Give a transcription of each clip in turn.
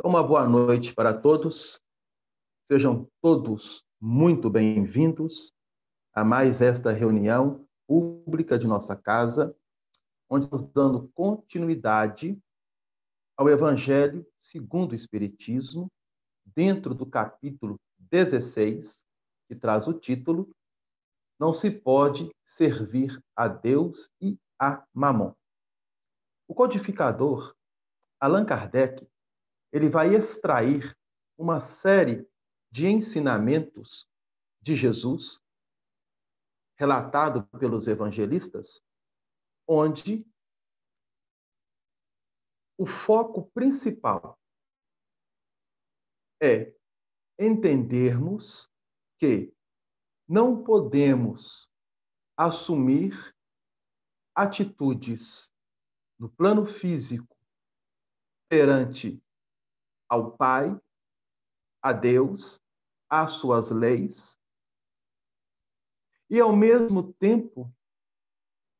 Uma boa noite para todos. Sejam todos muito bem-vindos a mais esta reunião pública de nossa casa, onde estamos dando continuidade ao Evangelho segundo o Espiritismo, dentro do capítulo 16, que traz o título Não se pode servir a Deus e a Mamon. O codificador, Allan Kardec, ele vai extrair uma série de ensinamentos de Jesus, relatado pelos evangelistas, onde o foco principal é entendermos que não podemos assumir atitudes no plano físico perante ao Pai, a Deus, às suas leis, e ao mesmo tempo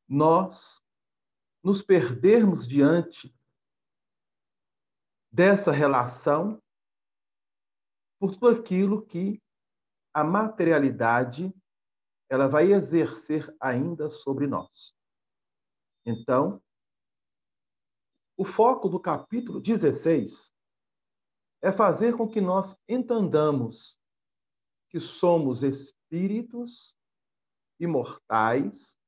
nós nos perdermos diante dessa relação por tudo aquilo que a materialidade ela vai exercer ainda sobre nós. Então, o foco do capítulo 16 é fazer com que nós entendamos que somos espíritos imortais,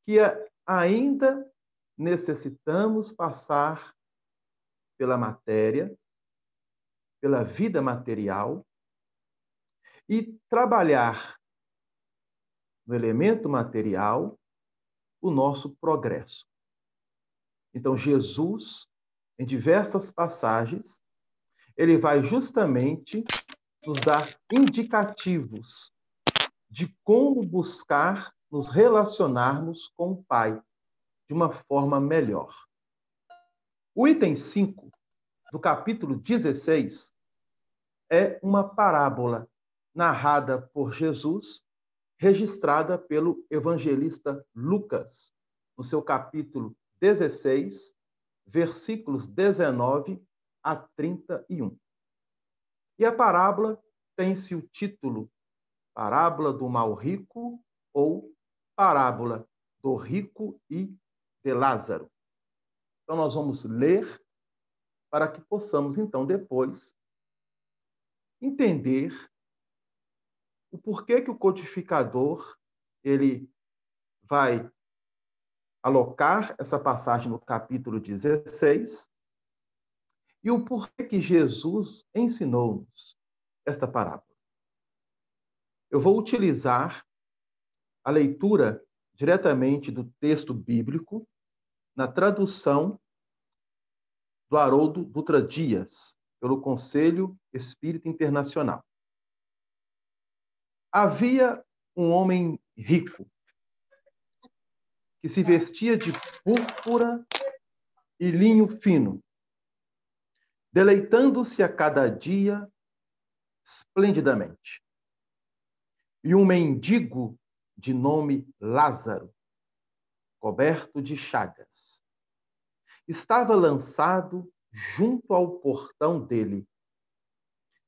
que ainda necessitamos passar pela matéria, pela vida material e trabalhar no elemento material o nosso progresso. Então, Jesus, em diversas passagens, ele vai justamente nos dar indicativos de como buscar nos relacionarmos com o Pai de uma forma melhor. O item 5 do capítulo 16 é uma parábola narrada por Jesus, registrada pelo evangelista Lucas, no seu capítulo 16, versículos 19 a 31. E a parábola tem-se o título Parábola do Mal Rico ou Parábola do Rico e de Lázaro. Então, nós vamos ler para que possamos, então, depois entender o porquê que o codificador ele vai alocar essa passagem no capítulo 16 e o porquê que Jesus ensinou-nos esta parábola. Eu vou utilizar a leitura diretamente do texto bíblico na tradução do Haroldo Dutra Dias, pelo Conselho Espírita Internacional. Havia um homem rico que se vestia de púrpura e linho fino, deleitando-se a cada dia esplendidamente. E um mendigo de nome Lázaro, coberto de chagas, estava lançado junto ao portão dele,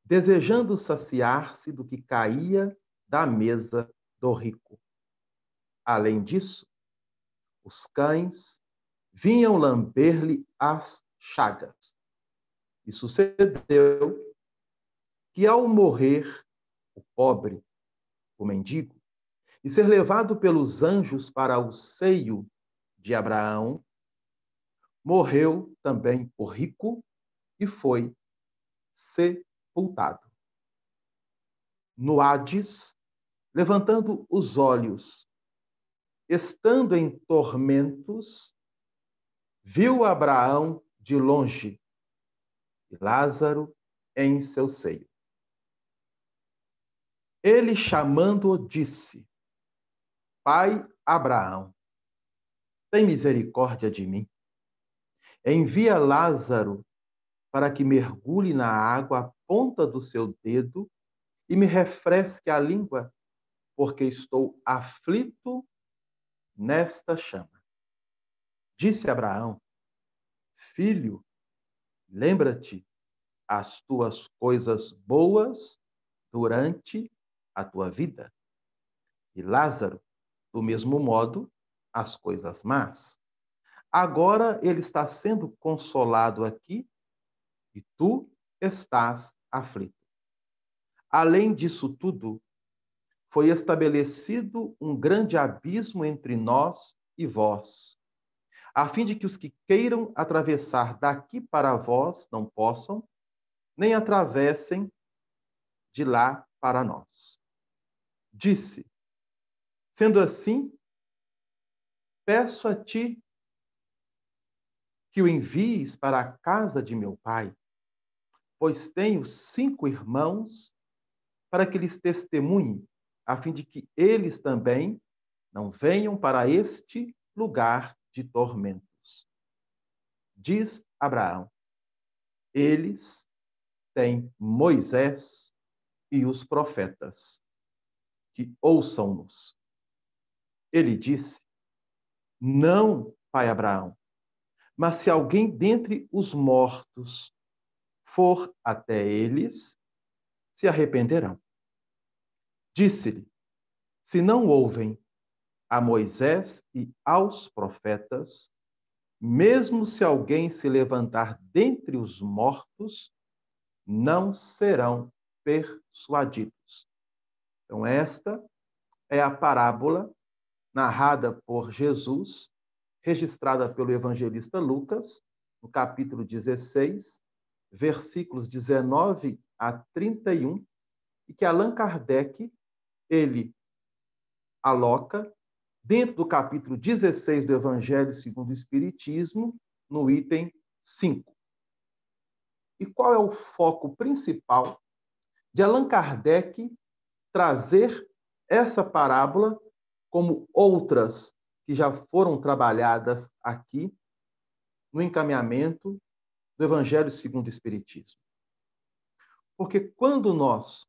desejando saciar-se do que caía da mesa do rico. Além disso, os cães vinham lamber-lhe as chagas. E sucedeu que, ao morrer o pobre, o mendigo, e ser levado pelos anjos para o seio de Abraão, morreu também o rico e foi sepultado. No Hades, levantando os olhos, estando em tormentos, viu Abraão de longe e Lázaro em seu seio. Ele, chamando-o, disse: Pai Abraão, tem misericórdia de mim. Envia Lázaro para que mergulhe na água a ponta do seu dedo e me refresque a língua, porque estou aflito nesta chama. Disse Abraão: Filho, lembra-te as tuas coisas boas durante a tua vida. E Lázaro, do mesmo modo, as coisas más. Agora ele está sendo consolado aqui e tu estás aflito. Além disso tudo, foi estabelecido um grande abismo entre nós e vós, a fim de que os que queiram atravessar daqui para vós não possam, nem atravessem de lá para nós. Disse: sendo assim, peço a ti que o envies para a casa de meu pai, pois tenho 5 irmãos, para que lhes testemunhe, a fim de que eles também não venham para este lugar de tormentos. Diz Abraão: eles têm Moisés e os profetas, que ouçam-nos. Ele disse: não, pai Abraão, mas se alguém dentre os mortos for até eles, se arrependerão. Disse-lhe: se não ouvem a Moisés e aos profetas, mesmo se alguém se levantar dentre os mortos, não serão persuadidos. Então, esta é a parábola narrada por Jesus, registrada pelo evangelista Lucas, no capítulo 16, versículos 19 a 31, e que Allan Kardec, ele aloca dentro do capítulo 16 do Evangelho segundo o Espiritismo, no item 5. E qual é o foco principal de Allan Kardec trazer essa parábola, como outras que já foram trabalhadas aqui no encaminhamento do Evangelho segundo o Espiritismo? Porque quando nós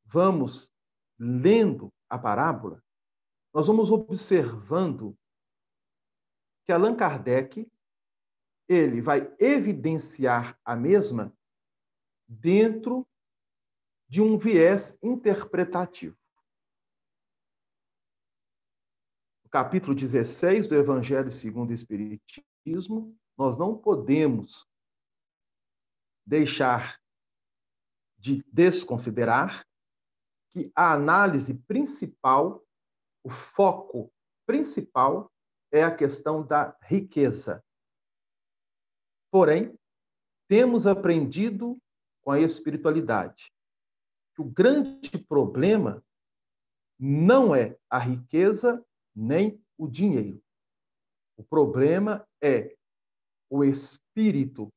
vamos lendo a parábola, nós vamos observando que Allan Kardec ele vai evidenciar a mesma dentro de um viés interpretativo. No capítulo 16 do Evangelho segundo o Espiritismo, nós não podemos deixar de desconsiderar que a análise principal, o foco principal, é a questão da riqueza. Porém, temos aprendido com a espiritualidade que o grande problema não é a riqueza nem o dinheiro. O problema é o espírito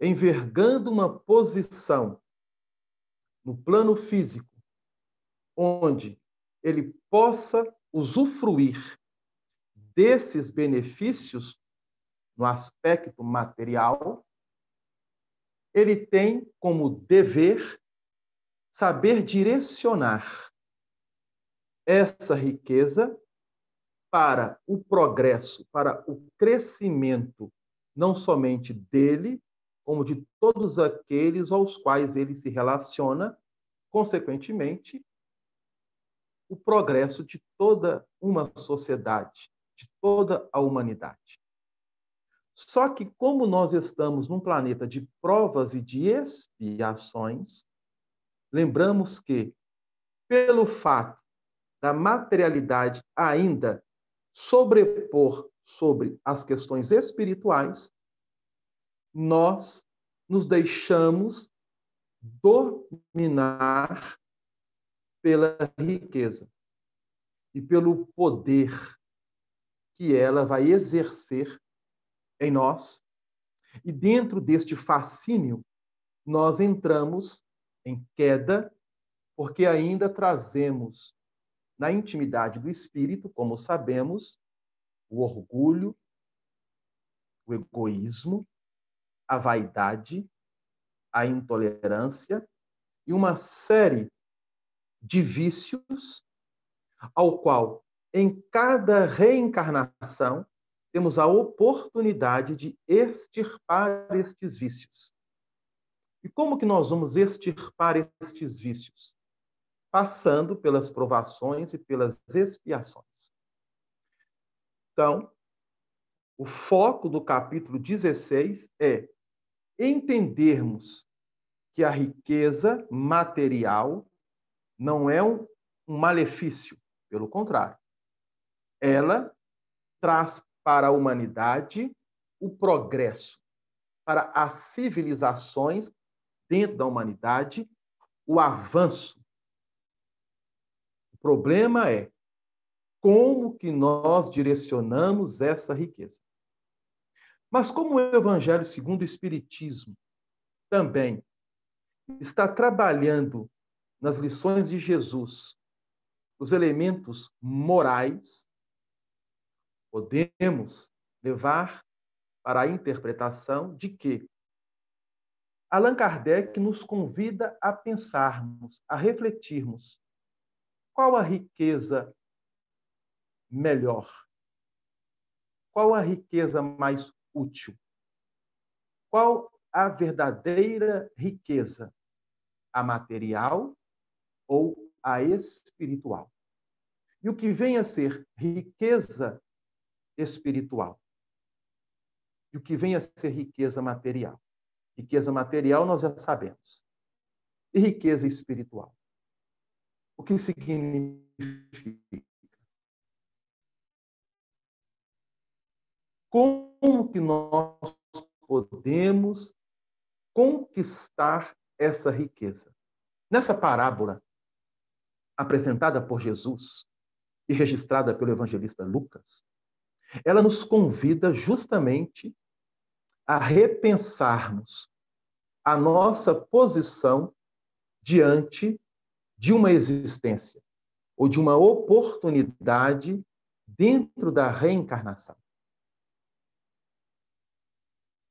envergando uma posição no plano físico, onde ele possa usufruir desses benefícios no aspecto material, ele tem como dever saber direcionar essa riqueza para o progresso, para o crescimento, não somente dele, como de todos aqueles aos quais ele se relaciona, consequentemente, o progresso de toda uma sociedade, de toda a humanidade. Só que, como nós estamos num planeta de provas e de expiações, lembramos que, pelo fato da materialidade ainda sobrepor sobre as questões espirituais, nós nos deixamos dominar pela riqueza e pelo poder que ela vai exercer em nós. E dentro deste fascínio, nós entramos em queda, porque ainda trazemos na intimidade do espírito, como sabemos, o orgulho, o egoísmo, a vaidade, a intolerância e uma série de vícios ao qual, em cada reencarnação, temos a oportunidade de extirpar estes vícios. E como que nós vamos extirpar estes vícios? Passando pelas provações e pelas expiações. Então, o foco do capítulo 16 é entendermos que a riqueza material não é um malefício, pelo contrário. Ela traz para a humanidade o progresso, para as civilizações dentro da humanidade, o avanço. O problema é como que nós direcionamos essa riqueza. Mas como o Evangelho segundo o Espiritismo também está trabalhando nas lições de Jesus os elementos morais, podemos levar para a interpretação de que Allan Kardec nos convida a pensarmos, a refletirmos qual a riqueza melhor, qual a riqueza mais útil, qual a verdadeira riqueza, a material ou a espiritual. E o que vem a ser riqueza espiritual? E o que vem a ser riqueza material? Riqueza material nós já sabemos. E riqueza espiritual? O que significa? Como que nós podemos conquistar essa riqueza? Nessa parábola apresentada por Jesus e registrada pelo evangelista Lucas, ela nos convida justamente a repensarmos a nossa posição diante de uma existência ou de uma oportunidade dentro da reencarnação.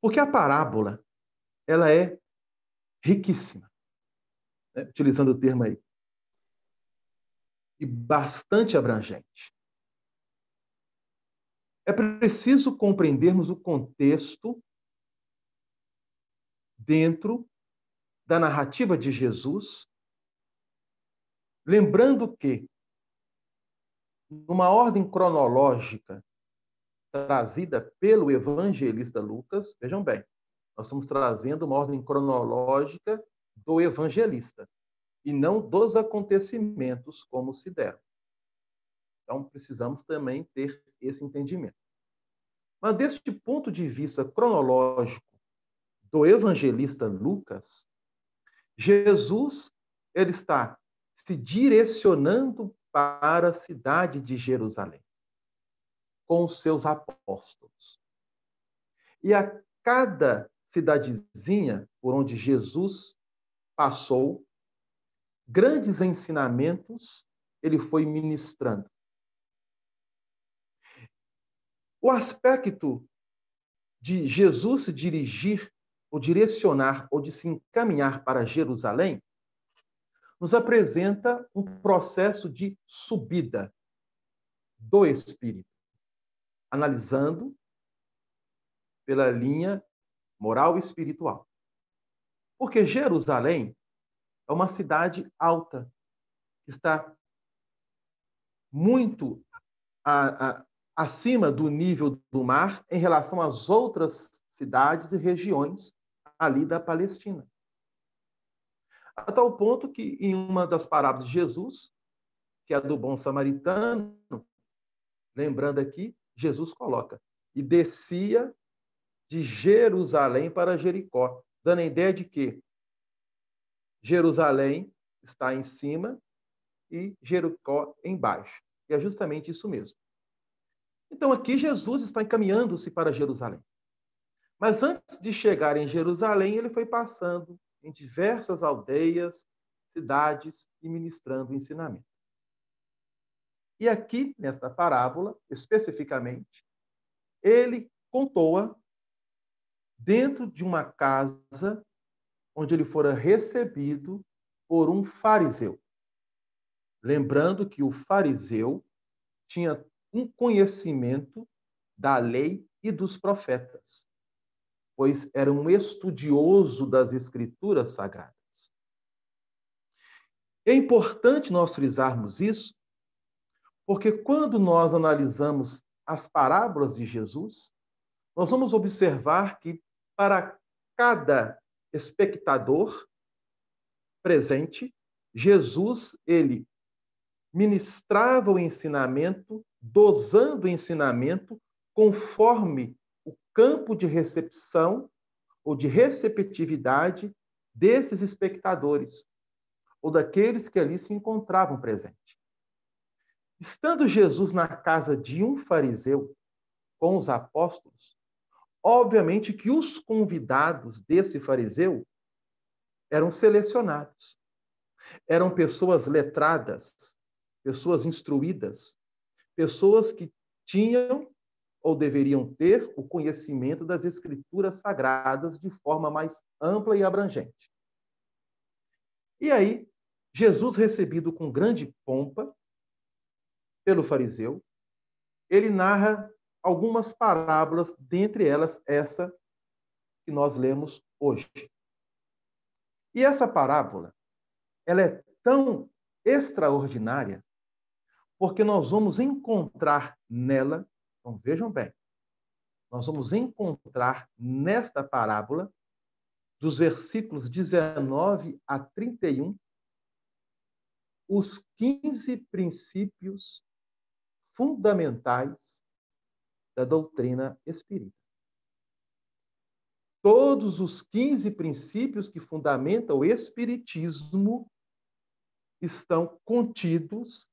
Porque a parábola, ela é riquíssima, né? Utilizando o termo aí, e bastante abrangente. É preciso compreendermos o contexto dentro da narrativa de Jesus, lembrando que, numa ordem cronológica trazida pelo evangelista Lucas, vejam bem, nós estamos trazendo uma ordem cronológica do evangelista e não dos acontecimentos como se deram. Então, precisamos também ter esse entendimento. Mas, deste ponto de vista cronológico do evangelista Lucas, Jesus ele está se direcionando para a cidade de Jerusalém, com os seus apóstolos. E a cada cidadezinha por onde Jesus passou, grandes ensinamentos ele foi ministrando. O aspecto de Jesus se dirigir, ou direcionar, ou de se encaminhar para Jerusalém, nos apresenta um processo de subida do espírito, analisando pela linha moral e espiritual. Porque Jerusalém é uma cidade alta, que está muito acima do nível do mar em relação às outras cidades e regiões ali da Palestina. A tal ponto que, em uma das parábolas de Jesus, que é a do bom samaritano, lembrando aqui, Jesus coloca, e descia de Jerusalém para Jericó, dando a ideia de que Jerusalém está em cima e Jericó embaixo. E é justamente isso mesmo. Então, aqui Jesus está encaminhando-se para Jerusalém. Mas antes de chegar em Jerusalém, ele foi passando em diversas aldeias, cidades e ministrando ensinamento. E aqui, nesta parábola, especificamente, ele contou-a dentro de uma casa onde ele fora recebido por um fariseu. Lembrando que o fariseu tinha um conhecimento da lei e dos profetas. pois era um estudioso das Escrituras Sagradas. É importante nós frisarmos isso, porque quando nós analisamos as parábolas de Jesus, nós vamos observar que para cada espectador presente, Jesus, ele ministrava o ensinamento, dosando o ensinamento conforme o campo de recepção ou de receptividade desses espectadores, ou daqueles que ali se encontravam presentes. Estando Jesus na casa de um fariseu com os apóstolos, obviamente que os convidados desse fariseu eram selecionados. Eram pessoas letradas, pessoas instruídas, pessoas que tinham ou deveriam ter o conhecimento das Escrituras Sagradas de forma mais ampla e abrangente. E aí, Jesus, recebido com grande pompa pelo fariseu, ele narra algumas parábolas, dentre elas essa que nós lemos hoje. E essa parábola, ela é tão extraordinária, porque nós vamos encontrar nela, então vejam bem, nós vamos encontrar nesta parábola, dos versículos 19 a 31, os 15 princípios fundamentais da doutrina espírita. Todos os 15 princípios que fundamentam o espiritismo estão contidos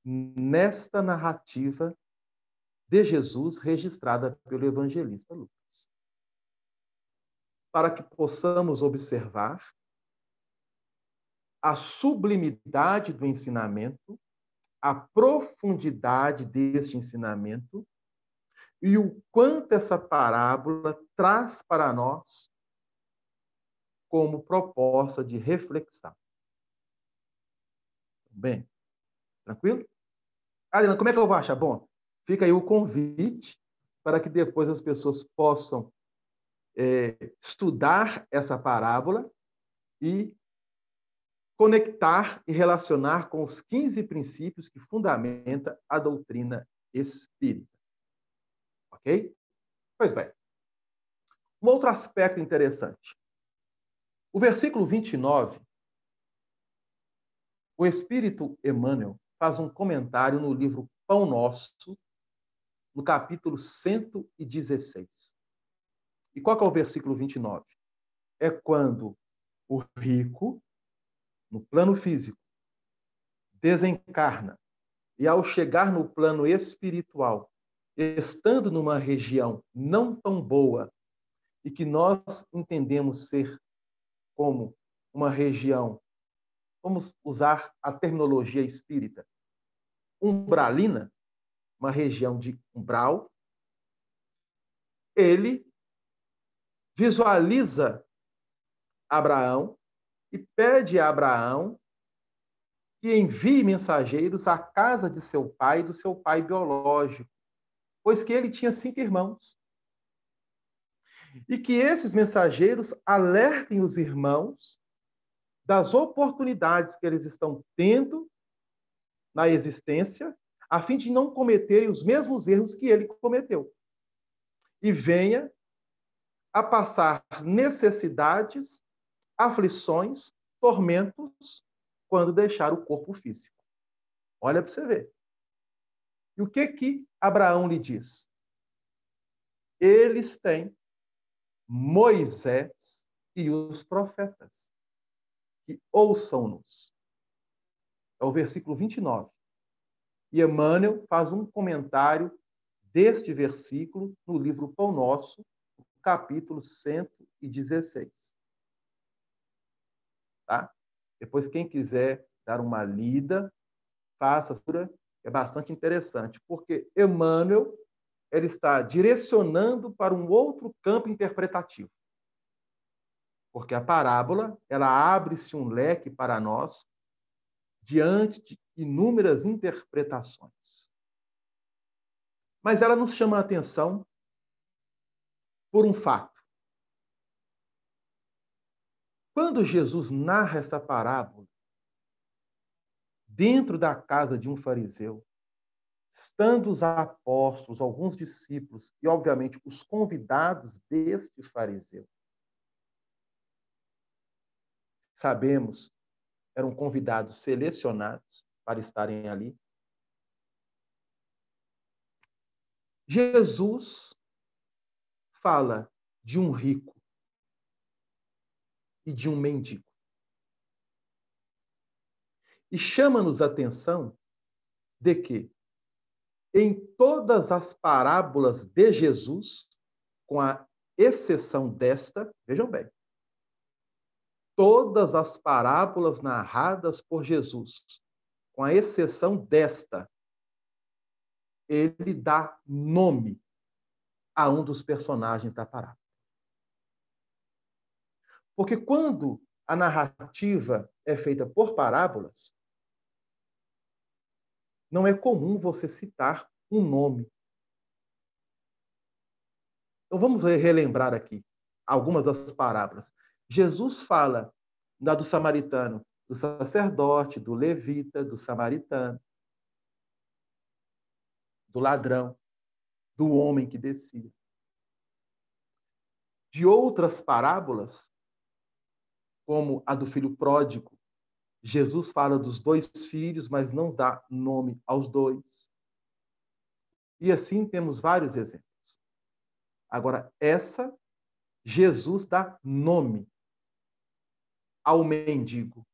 nesta narrativa de Jesus registrada pelo evangelista Lucas. Para que possamos observar a sublimidade do ensinamento, a profundidade deste ensinamento e o quanto essa parábola traz para nós como proposta de reflexão. Bem, tranquilo? Adriano, como é que eu vou achar? Bom, fica aí o convite para que depois as pessoas possam estudar essa parábola e conectar e relacionar com os 15 princípios que fundamenta a doutrina espírita. Ok? Pois bem. Um outro aspecto interessante. O versículo 29, o Espírito Emmanuel faz um comentário no livro Pão Nosso, no capítulo 116. E qual que é o versículo 29? É quando o rico, no plano físico, desencarna e, ao chegar no plano espiritual, estando numa região não tão boa e que nós entendemos ser como uma região, vamos usar a terminologia espírita, umbralina, uma região de umbral, ele visualiza Abraão e pede a Abraão que envie mensageiros à casa de seu pai, do seu pai biológico, pois que ele tinha 5 irmãos. E que esses mensageiros alertem os irmãos das oportunidades que eles estão tendo na existência, a fim de não cometerem os mesmos erros que ele cometeu. E venha a passar necessidades, aflições, tormentos, quando deixar o corpo físico. Olha para você ver. E o que Abraão lhe diz? Eles têm Moisés e os profetas, que ouçam-nos. É o versículo 29. E Emmanuel faz um comentário deste versículo no livro Pão Nosso, capítulo 116. Tá? Depois, quem quiser dar uma lida, faça, é bastante interessante, porque Emmanuel ele está direcionando para um outro campo interpretativo. Porque a parábola, ela abre-se um leque para nós diante de inúmeras interpretações. Mas ela nos chama a atenção por um fato. Quando Jesus narra essa parábola, dentro da casa de um fariseu, estando os apóstolos, alguns discípulos e, obviamente, os convidados deste fariseu, sabemos, eram convidados selecionados para estarem ali. Jesus fala de um rico e de um mendigo. E chama-nos a atenção de que, em todas as parábolas de Jesus, com a exceção desta, vejam bem, todas as parábolas narradas por Jesus, com a exceção desta, ele dá nome a um dos personagens da parábola. Porque quando a narrativa é feita por parábolas, não é comum você citar um nome. Então vamos relembrar aqui algumas das parábolas. Jesus fala da do samaritano, do sacerdote, do levita, do samaritano, do ladrão, do homem que descia. De outras parábolas, como a do filho pródigo, Jesus fala dos dois filhos, mas não dá nome aos dois. E assim temos vários exemplos. Agora, essa, Jesus dá nome ao mendigo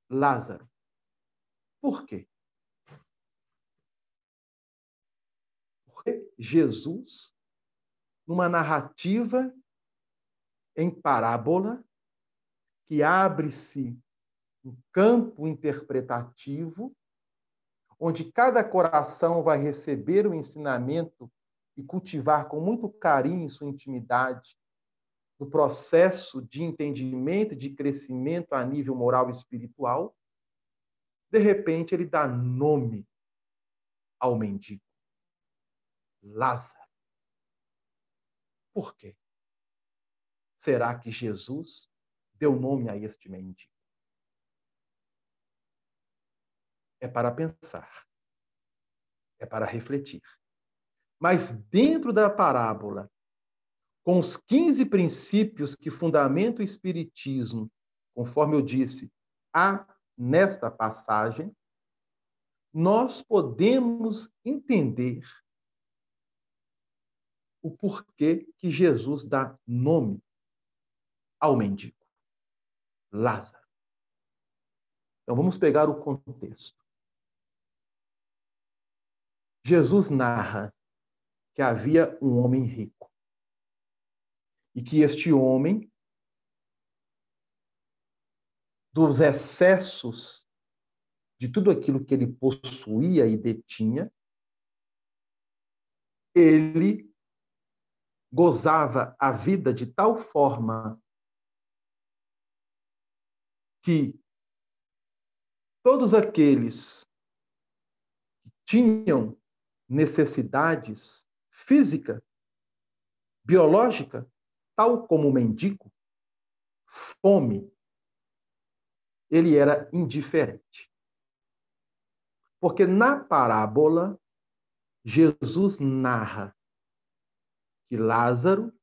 Lázaro. Por quê? Porque Jesus, numa narrativa em parábola, que abre-se um campo interpretativo, onde cada coração vai receber o ensinamento e cultivar com muito carinho sua intimidade no processo de entendimento e de crescimento a nível moral e espiritual, de repente ele dá nome ao mendigo, Lázaro. Por quê? Será que Jesus deu nome a este mendigo? É para pensar, é para refletir. Mas dentro da parábola, com os 15 princípios que fundamentam o Espiritismo, conforme eu disse, há nesta passagem, nós podemos entender o porquê que Jesus dá nome ao mendigo, Lázaro. Então vamos pegar o contexto. Jesus narra que havia um homem rico e que este homem, dos excessos de tudo aquilo que ele possuía e detinha, ele gozava a vida de tal forma que todos aqueles que tinham necessidades física, biológica, tal como o mendigo, fome, ele era indiferente. Porque na parábola, Jesus narra que Lázaro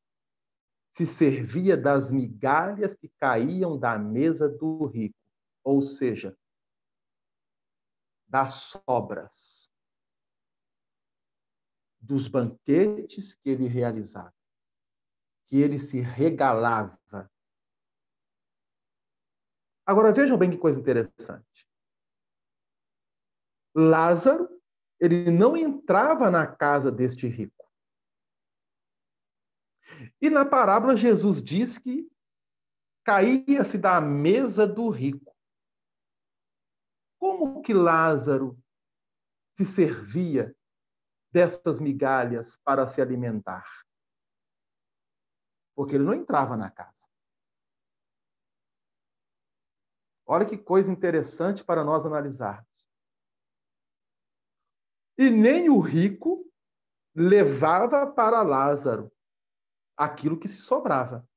se servia das migalhas que caíam da mesa do rico, ou seja, das sobras dos banquetes que ele realizava, que ele se regalava. Agora vejam bem que coisa interessante. Lázaro, ele não entrava na casa deste rico. E na parábola Jesus diz que caía-se da mesa do rico. Como que Lázaro se servia dessas migalhas para se alimentar? Porque ele não entrava na casa. Olha que coisa interessante para nós analisarmos. E nem o rico levava para Lázaro aquilo que se sobrava.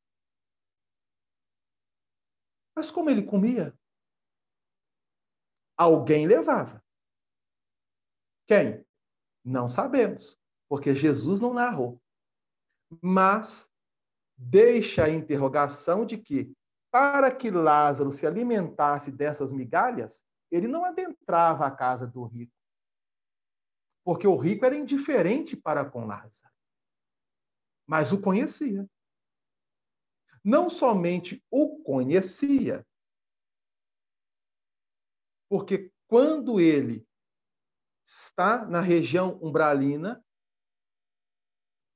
Mas como ele comia? Alguém levava. Quem? Não sabemos, porque Jesus não narrou. Mas deixa a interrogação de que, para que Lázaro se alimentasse dessas migalhas, ele não adentrava a casa do rico, porque o rico era indiferente para com Lázaro, mas o conhecia. Não somente o conhecia, porque quando ele está na região umbralina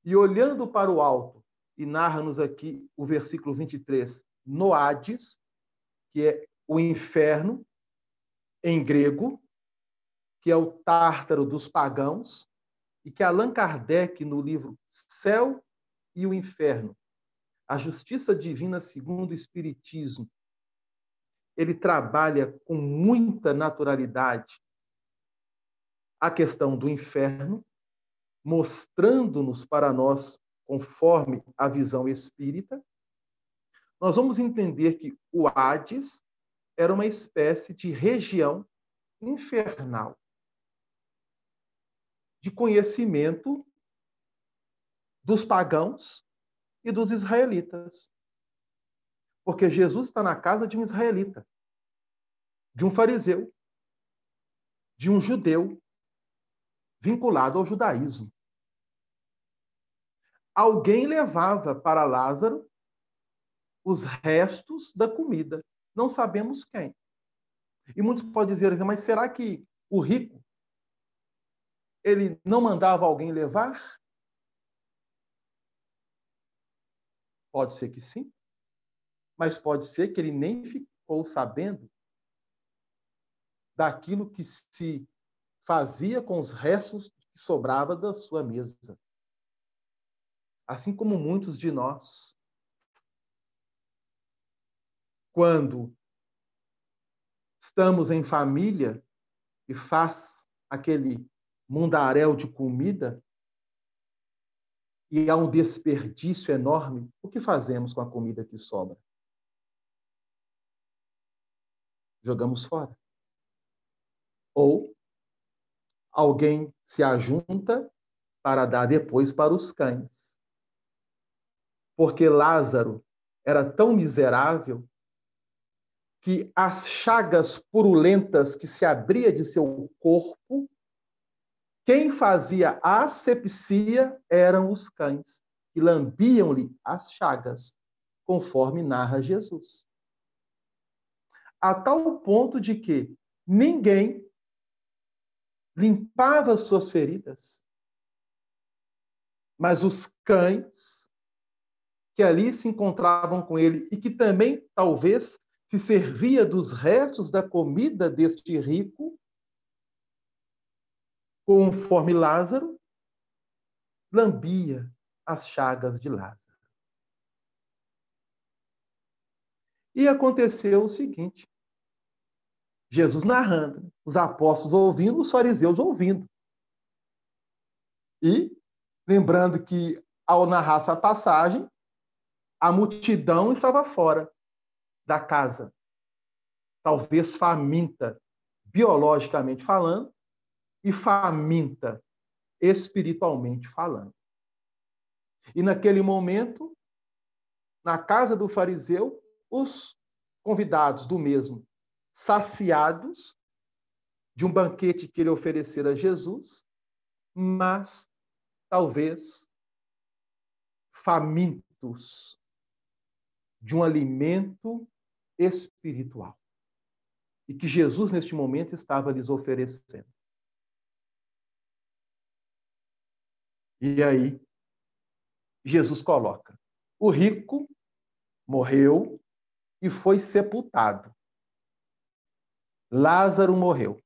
e olhando para o alto, e narra-nos aqui o versículo 23, no Hades, que é o inferno em grego, que é o Tártaro dos pagãos, e que Allan Kardec, no livro Céu e o Inferno, a justiça divina segundo o Espiritismo, ele trabalha com muita naturalidade a questão do inferno, mostrando-nos para nós, conforme a visão espírita. Nós vamos entender que o Hades era uma espécie de região infernal, de conhecimento dos pagãos e dos israelitas. Porque Jesus está na casa de um israelita, de um fariseu, de um judeu vinculado ao judaísmo. Alguém levava para Lázaro os restos da comida. Não sabemos quem. E muitos podem dizer, mas será que o rico ele não mandava alguém levar? Pode ser que sim, mas pode ser que ele nem ficou sabendo daquilo que se fazia com os restos que sobrava da sua mesa. Assim como muitos de nós, quando estamos em família e faz aquele mundaréu de comida e há um desperdício enorme, o que fazemos com a comida que sobra? Jogamos fora. Ou alguém se ajunta para dar depois para os cães. Porque Lázaro era tão miserável que as chagas purulentas que se abria de seu corpo, quem fazia a asepsia eram os cães, que lambiam-lhe as chagas, conforme narra Jesus. A tal ponto de que ninguém limpava suas feridas, mas os cães que ali se encontravam com ele e que também, talvez, se servia dos restos da comida deste rico, conforme Lázaro, lambia as chagas de Lázaro. E aconteceu o seguinte, Jesus narrando, os apóstolos ouvindo, os fariseus ouvindo. E lembrando que, ao narrar essa passagem, a multidão estava fora da casa, talvez faminta, biologicamente falando, e faminta, espiritualmente falando. E naquele momento, na casa do fariseu, os convidados do mesmo, saciados de um banquete que ele oferecera a Jesus, mas talvez famintos de um alimento espiritual. E que Jesus, neste momento, estava lhes oferecendo. E aí, Jesus coloca: o rico morreu e foi sepultado. Lázaro morreu.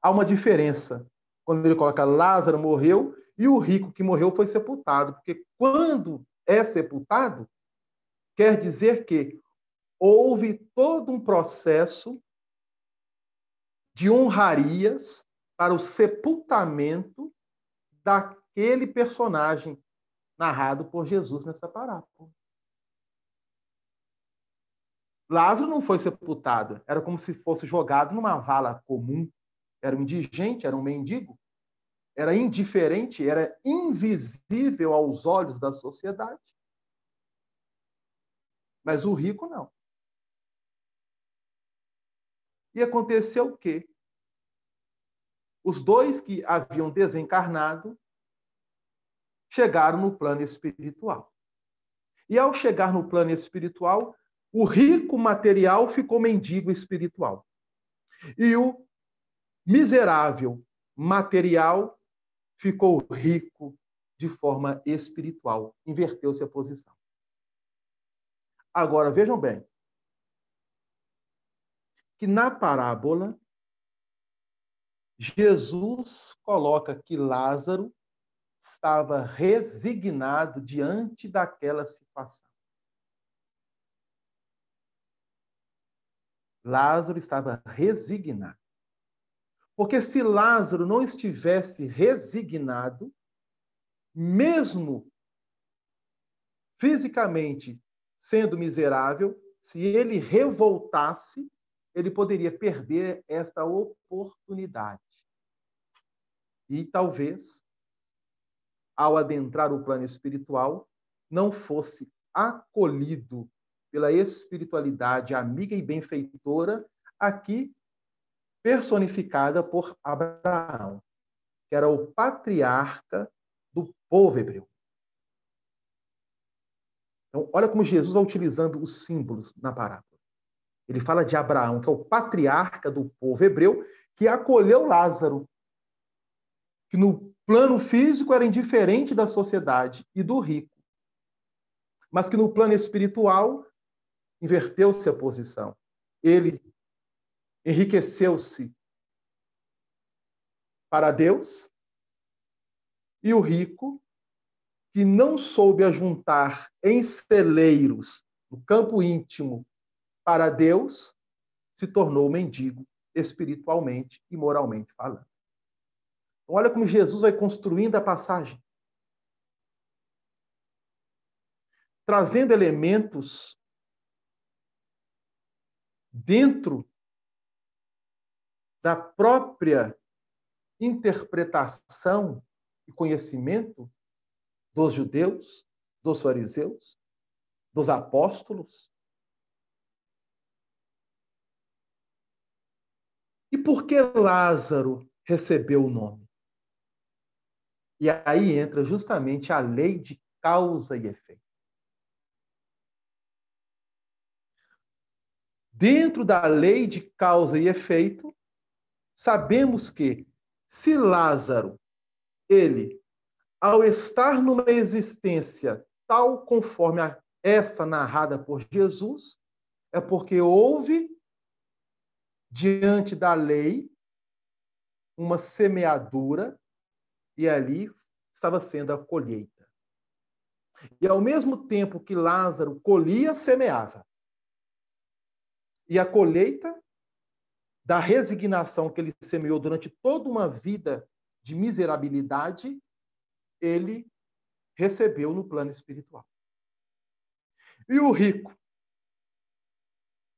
Há uma diferença quando ele coloca Lázaro morreu e o rico que morreu foi sepultado, porque quando é sepultado, quer dizer que houve todo um processo de honrarias para o sepultamento daquele personagem narrado por Jesus nessa parábola. Lázaro não foi sepultado, era como se fosse jogado numa vala comum. Era um indigente, era um mendigo, era indiferente, era invisível aos olhos da sociedade. Mas o rico não. E aconteceu o quê? Os dois que haviam desencarnado chegaram no plano espiritual. E ao chegar no plano espiritual, o rico material ficou mendigo espiritual. E o miserável material ficou rico de forma espiritual. Inverteu-se a posição. Agora, vejam bem, que na parábola, Jesus coloca que Lázaro estava resignado diante daquela situação. Lázaro estava resignado. Porque se Lázaro não estivesse resignado, mesmo fisicamente sendo miserável, se ele revoltasse, ele poderia perder esta oportunidade. E talvez, ao adentrar o plano espiritual, não fosse acolhido pela espiritualidade amiga e benfeitora, aqui personificada por Abraão, que era o patriarca do povo hebreu. Então, olha como Jesus vai utilizando os símbolos na parábola. Ele fala de Abraão, que é o patriarca do povo hebreu, que acolheu Lázaro, que no plano físico era indiferente da sociedade e do rico, mas que no plano espiritual inverteu-se a posição. Ele enriqueceu-se para Deus e o rico, que não soube ajuntar em celeiros no campo íntimo para Deus, se tornou mendigo espiritualmente e moralmente falando. Então, olha como Jesus vai construindo a passagem, trazendo elementos dentro da própria interpretação e conhecimento dos judeus, dos fariseus, dos apóstolos. E por que Lázaro recebeu o nome? E aí entra justamente a lei de causa e efeito. Dentro da lei de causa e efeito, sabemos que se Lázaro, ele, ao estar numa existência tal conforme essa narrada por Jesus, é porque houve, diante da lei, uma semeadura e ali estava sendo a colheita. E ao mesmo tempo que Lázaro colhia, semeava. E a colheita da resignação que ele semeou durante toda uma vida de miserabilidade, ele recebeu no plano espiritual. E o rico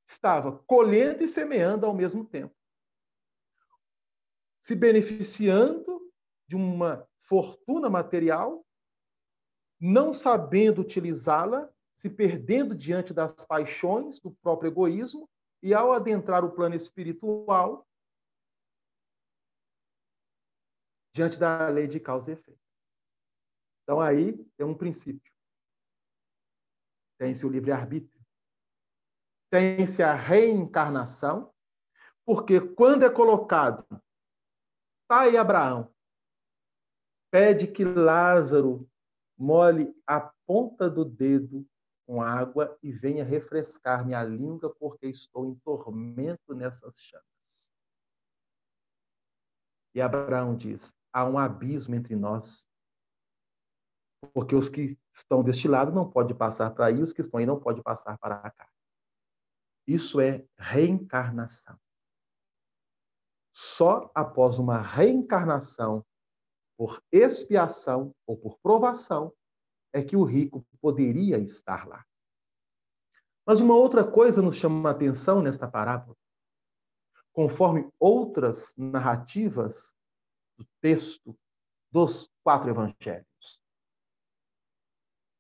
estava colhendo e semeando ao mesmo tempo, se beneficiando de uma fortuna material, não sabendo utilizá-la, se perdendo diante das paixões do próprio egoísmo, e ao adentrar o plano espiritual, diante da lei de causa e efeito. Então aí tem um princípio. Tem-se o livre-arbítrio. Tem-se a reencarnação, porque quando é colocado, pai Abraão pede que Lázaro molhe a ponta do dedo com água e venha refrescar minha língua, porque estou em tormento nessas chamas. E Abraão diz, há um abismo entre nós, porque os que estão deste lado não podem passar para aí, os que estão aí não podem passar para cá. Isso é reencarnação. Só após uma reencarnação por expiação ou por provação é que o rico poderia estar lá. Mas uma outra coisa nos chama a atenção nesta parábola. Conforme outras narrativas do texto dos 4 evangelhos,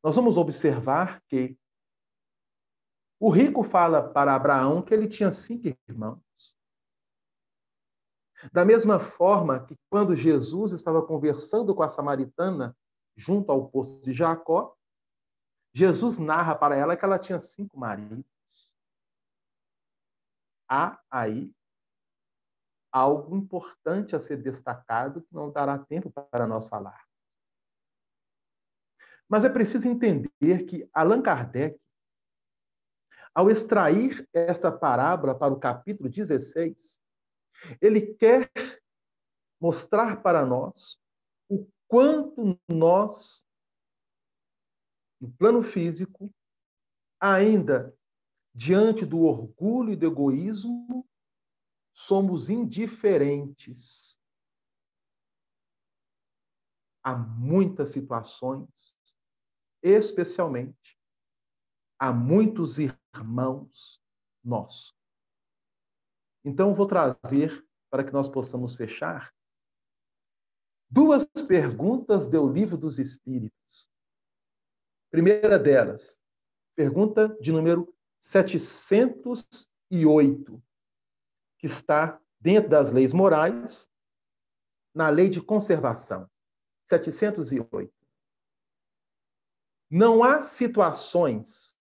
nós vamos observar que o rico fala para Abraão que ele tinha 5 irmãos. Da mesma forma que quando Jesus estava conversando com a samaritana junto ao poço de Jacó, Jesus narra para ela que ela tinha 5 maridos. Há aí algo importante a ser destacado que não dará tempo para nós falar. Mas é preciso entender que Allan Kardec, ao extrair esta parábola para o capítulo 16, ele quer mostrar para nós o quanto nós, no plano físico, ainda diante do orgulho e do egoísmo, somos indiferentes a muitas situações, especialmente a muitos irmãos nossos. Então, vou trazer, para que nós possamos fechar, 2 perguntas do Livro dos Espíritos. Primeira delas, pergunta de número 708, que está dentro das leis morais, na lei de conservação. 708. Não há situações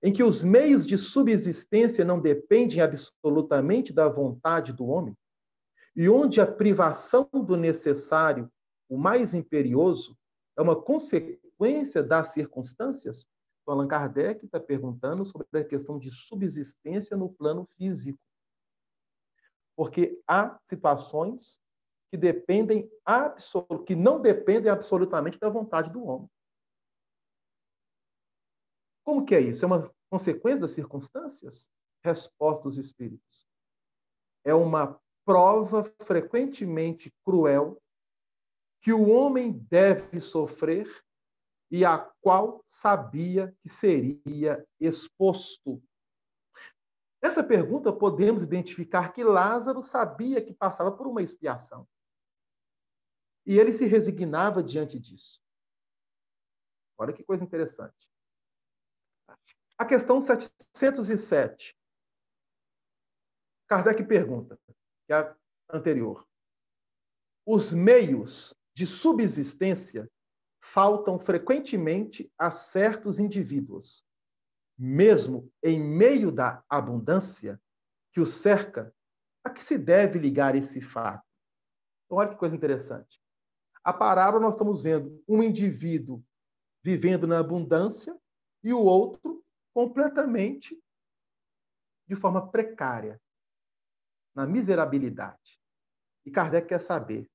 em que os meios de subsistência não dependem absolutamente da vontade do homem, e onde a privação do necessário, o mais imperioso, é uma consequência das circunstâncias? O Allan Kardec está perguntando sobre a questão de subsistência no plano físico. Porque há situações que que não dependem absolutamente da vontade do homem. Como que é isso? É uma consequência das circunstâncias? Resposta dos espíritos. É uma prova frequentemente cruel que o homem deve sofrer e a qual sabia que seria exposto. Nessa pergunta, podemos identificar que Lázaro sabia que passava por uma expiação. E ele se resignava diante disso. Olha que coisa interessante. A questão 707. Kardec pergunta, que é a anterior. Os meios de subsistência faltam frequentemente a certos indivíduos, mesmo em meio da abundância que o cerca. A que se deve ligar esse fato? Então, olha que coisa interessante. A parábola nós estamos vendo um indivíduo vivendo na abundância e o outro completamente de forma precária, na miserabilidade. E Kardec quer saber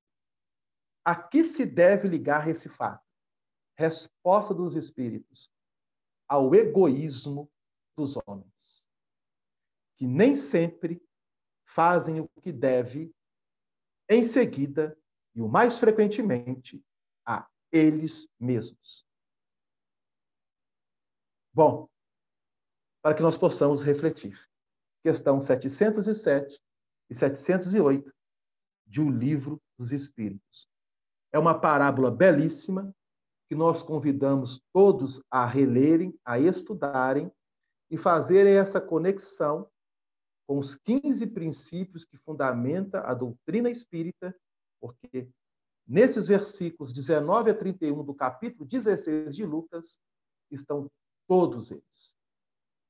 a que se deve ligar esse fato? Resposta dos espíritos: ao egoísmo dos homens, que nem sempre fazem o que deve, em seguida, e o mais frequentemente, a eles mesmos. Bom, para que nós possamos refletir. Questão 707 e 708 de O Livro dos Espíritos. É uma parábola belíssima que nós convidamos todos a relerem, a estudarem e fazerem essa conexão com os 15 princípios que fundamenta a doutrina espírita, porque nesses versículos 19 a 31 do capítulo 16 de Lucas estão todos eles.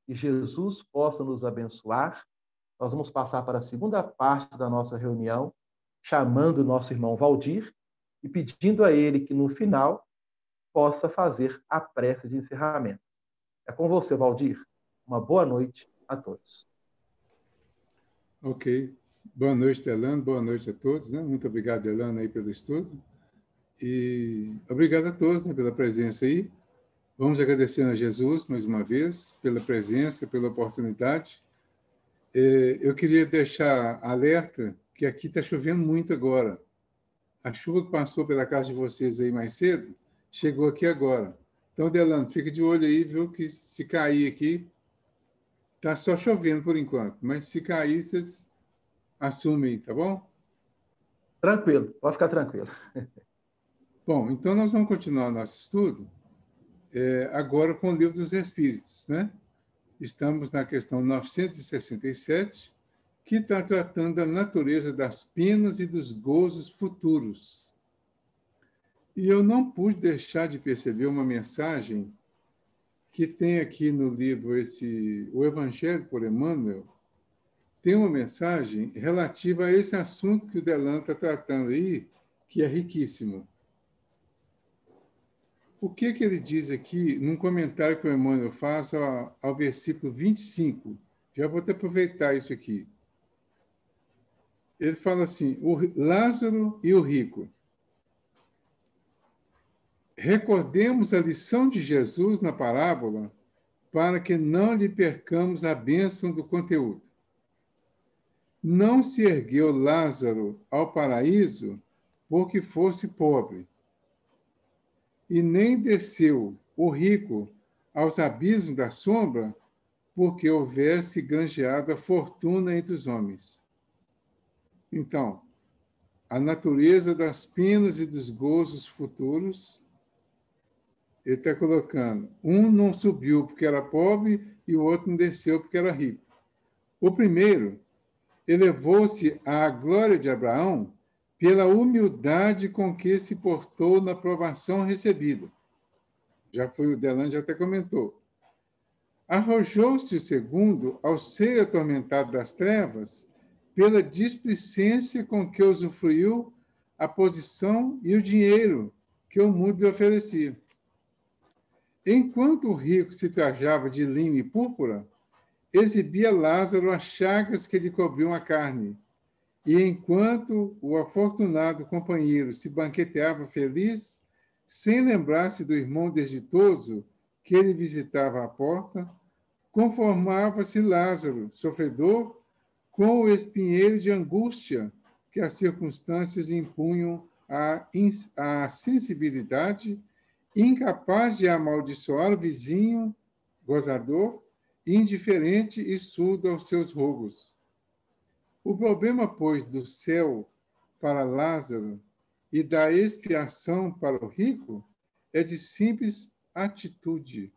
Que Jesus possa nos abençoar. Nós vamos passar para a segunda parte da nossa reunião, chamando o nosso irmão Valdir e pedindo a ele que, no final, possa fazer a prece de encerramento. É com você, Valdir. Uma boa noite a todos. Ok. Boa noite, Delano. Boa noite a todos. Né? Muito obrigado, Delano, aí pelo estudo. E obrigado a todos, né, pela presença aí. Vamos agradecendo a Jesus, mais uma vez, pela presença, pela oportunidade. Eu queria deixar alerta que aqui está chovendo muito agora. A chuva que passou pela casa de vocês aí mais cedo, chegou aqui agora. Então, Delano, fica de olho aí, viu, que se cair aqui, Está só chovendo por enquanto, mas se cair, vocês assumem, tá bom? Tranquilo, pode ficar tranquilo. Bom, então nós vamos continuar nosso estudo agora com o Livro dos Espíritos, né? Estamos na questão 967, que está tratando da natureza das penas e dos gozos futuros. E eu não pude deixar de perceber uma mensagem que tem aqui no livro, o Evangelho por Emmanuel, tem uma mensagem relativa a esse assunto que o Delan está tratando aí, que é riquíssimo. O que ele diz aqui, num comentário que o Emmanuel faz ao versículo 25? Já vou até aproveitar isso aqui. Ele fala assim, o Lázaro e o rico. Recordemos a lição de Jesus na parábola para que não lhe percamos a bênção do conteúdo. Não se ergueu Lázaro ao paraíso porque fosse pobre, e nem desceu o rico aos abismos da sombra porque houvesse granjeado a fortuna entre os homens. Então, a natureza das penas e dos gozos futuros, ele está colocando, um não subiu porque era pobre e o outro não desceu porque era rico. O primeiro elevou-se à glória de Abraão pela humildade com que se portou na provação recebida. Já foi o Delan, já até comentou. Arrojou-se o segundo ao ser atormentado das trevas pela displicência com que usufruiu a posição e o dinheiro que o mundo lhe oferecia. Enquanto o rico se trajava de linho e púrpura, exibia Lázaro as chagas que lhe cobriam a carne. E enquanto o afortunado companheiro se banqueteava feliz, sem lembrar-se do irmão desditoso que ele visitava à porta, conformava-se Lázaro, sofredor, com o espinheiro de angústia que as circunstâncias impunham à sensibilidade, incapaz de amaldiçoar o vizinho, gozador, indiferente e surdo aos seus rogos. O problema, pois, do céu para Lázaro e da expiação para o rico é de simples atitude,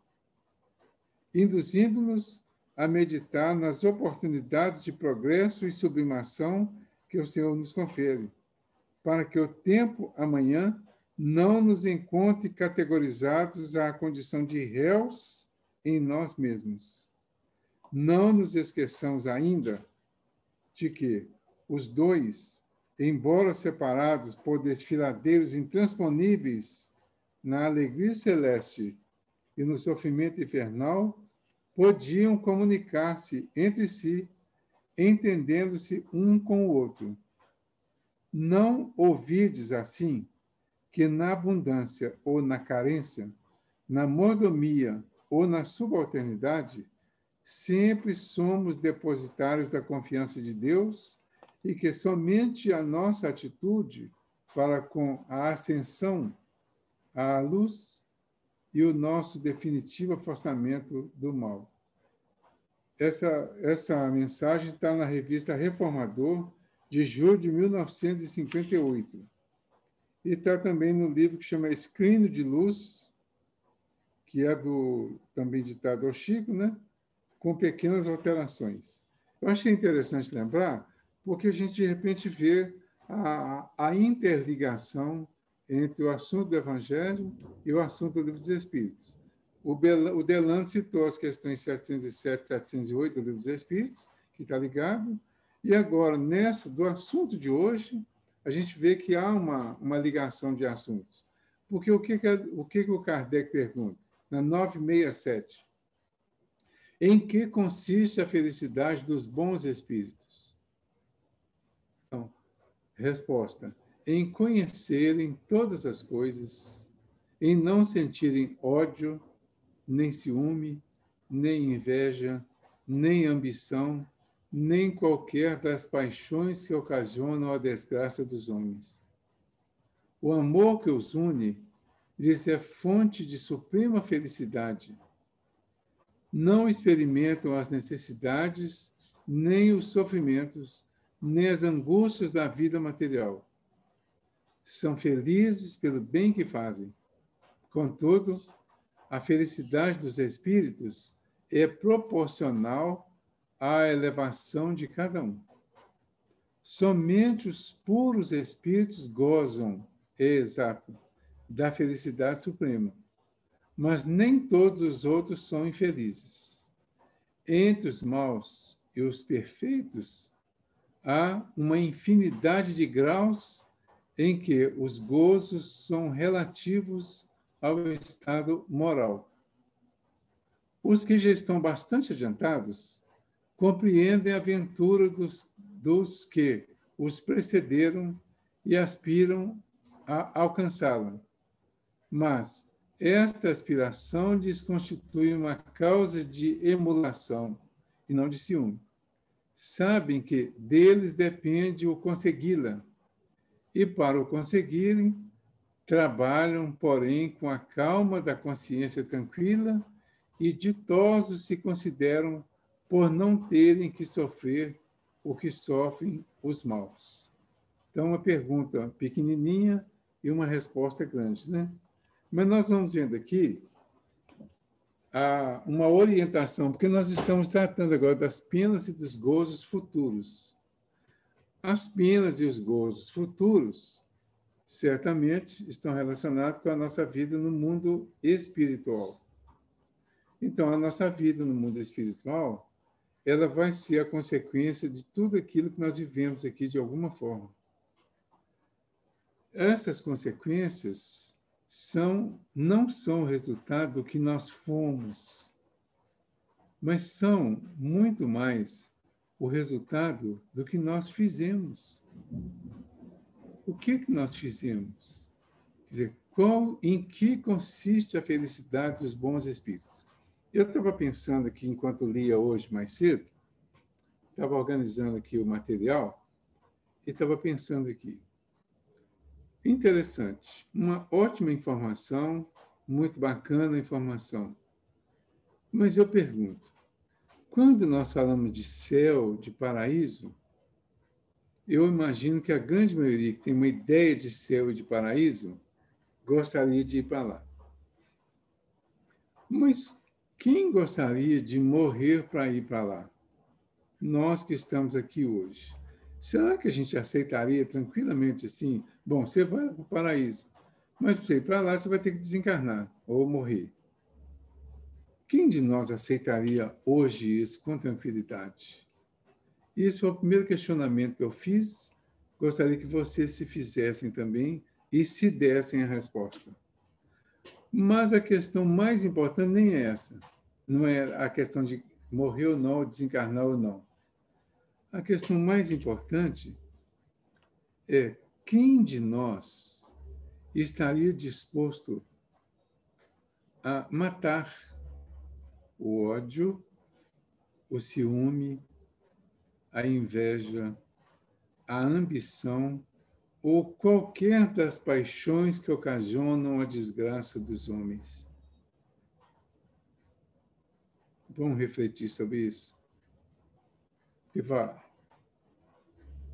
induzindo-nos a meditar nas oportunidades de progresso e sublimação que o Senhor nos confere, para que o tempo amanhã não nos encontre categorizados à condição de réus em nós mesmos. Não nos esqueçamos ainda de que os dois, embora separados por desfiladeiros intransponíveis na alegria celeste e no sofrimento infernal, podiam comunicar-se entre si, entendendo-se um com o outro. Não ouvides assim que na abundância ou na carência, na mordomia ou na subalternidade, sempre somos depositários da confiança de Deus e que somente a nossa atitude para com a ascensão à luz e o nosso definitivo afastamento do mal. Essa mensagem está na revista Reformador, de julho de 1958. E está também no livro que chama Escrínio de Luz, que é também ditado ao Chico, né? Com pequenas alterações. Eu achei interessante lembrar, porque a gente, de repente, vê a interligação entre o assunto do Evangelho e o assunto do Livro dos Espíritos. O Delan citou as questões 707 e 708 do Livro dos Espíritos, que está ligado, e agora, do assunto de hoje, a gente vê que há uma ligação de assuntos. Porque o que o Kardec pergunta? Na 967. Em que consiste a felicidade dos bons espíritos? Então, resposta: em conhecerem todas as coisas, em não sentirem ódio, nem ciúme, nem inveja, nem ambição, nem qualquer das paixões que ocasionam a desgraça dos homens. O amor que os une lhes é fonte de suprema felicidade. não experimentam as necessidades, nem os sofrimentos, nem as angústias da vida material. São felizes pelo bem que fazem. Contudo, a felicidade dos espíritos é proporcional à elevação de cada um. Somente os puros espíritos gozam, exato, da felicidade suprema, mas nem todos os outros são infelizes. Entre os maus e os perfeitos, há uma infinidade de graus em que os gozos são relativos ao estado moral. Os que já estão bastante adiantados compreendem a aventura dos que os precederam e aspiram a alcançá-la. Mas esta aspiração lhes constitui uma causa de emulação e não de ciúme. Sabem que deles depende o consegui-la, e para o conseguirem, trabalham, porém, com a calma da consciência tranquila, e ditosos se consideram por não terem que sofrer o que sofrem os maus. Então, uma pergunta pequenininha e uma resposta grande, né? Mas nós vamos vendo aqui uma orientação, porque nós estamos tratando agora das penas e dos gozos futuros. As penas e os gozos futuros certamente estão relacionados com a nossa vida no mundo espiritual. Então, a nossa vida no mundo espiritual, ela vai ser a consequência de tudo aquilo que nós vivemos aqui de alguma forma. Essas consequências não são o resultado do que nós fomos, mas são muito mais o resultado do que nós fizemos. O que nós fizemos? Quer dizer, em que consiste a felicidade dos bons espíritos? Eu estava pensando aqui, enquanto lia hoje mais cedo, estava organizando aqui o material e estava pensando aqui. Interessante, uma ótima informação, muito bacana a informação. Mas eu pergunto, quando nós falamos de céu, de paraíso, eu imagino que a grande maioria que tem uma ideia de céu e de paraíso gostaria de ir para lá. Mas quem gostaria de morrer para ir para lá? Nós que estamos aqui hoje. Será que a gente aceitaria tranquilamente assim? Bom, você vai para o paraíso, mas para você ir para lá você vai ter que desencarnar ou morrer. Quem de nós aceitaria hoje isso com tranquilidade? Isso é o primeiro questionamento que eu fiz. Gostaria que vocês se fizessem também e se dessem a resposta. Mas a questão mais importante nem é essa. Não é a questão de morrer ou não, desencarnar ou não. A questão mais importante é quem de nós estaria disposto a matar o ódio, o ciúme, a inveja, a ambição ou qualquer das paixões que ocasionam a desgraça dos homens. Vamos refletir sobre isso? Porque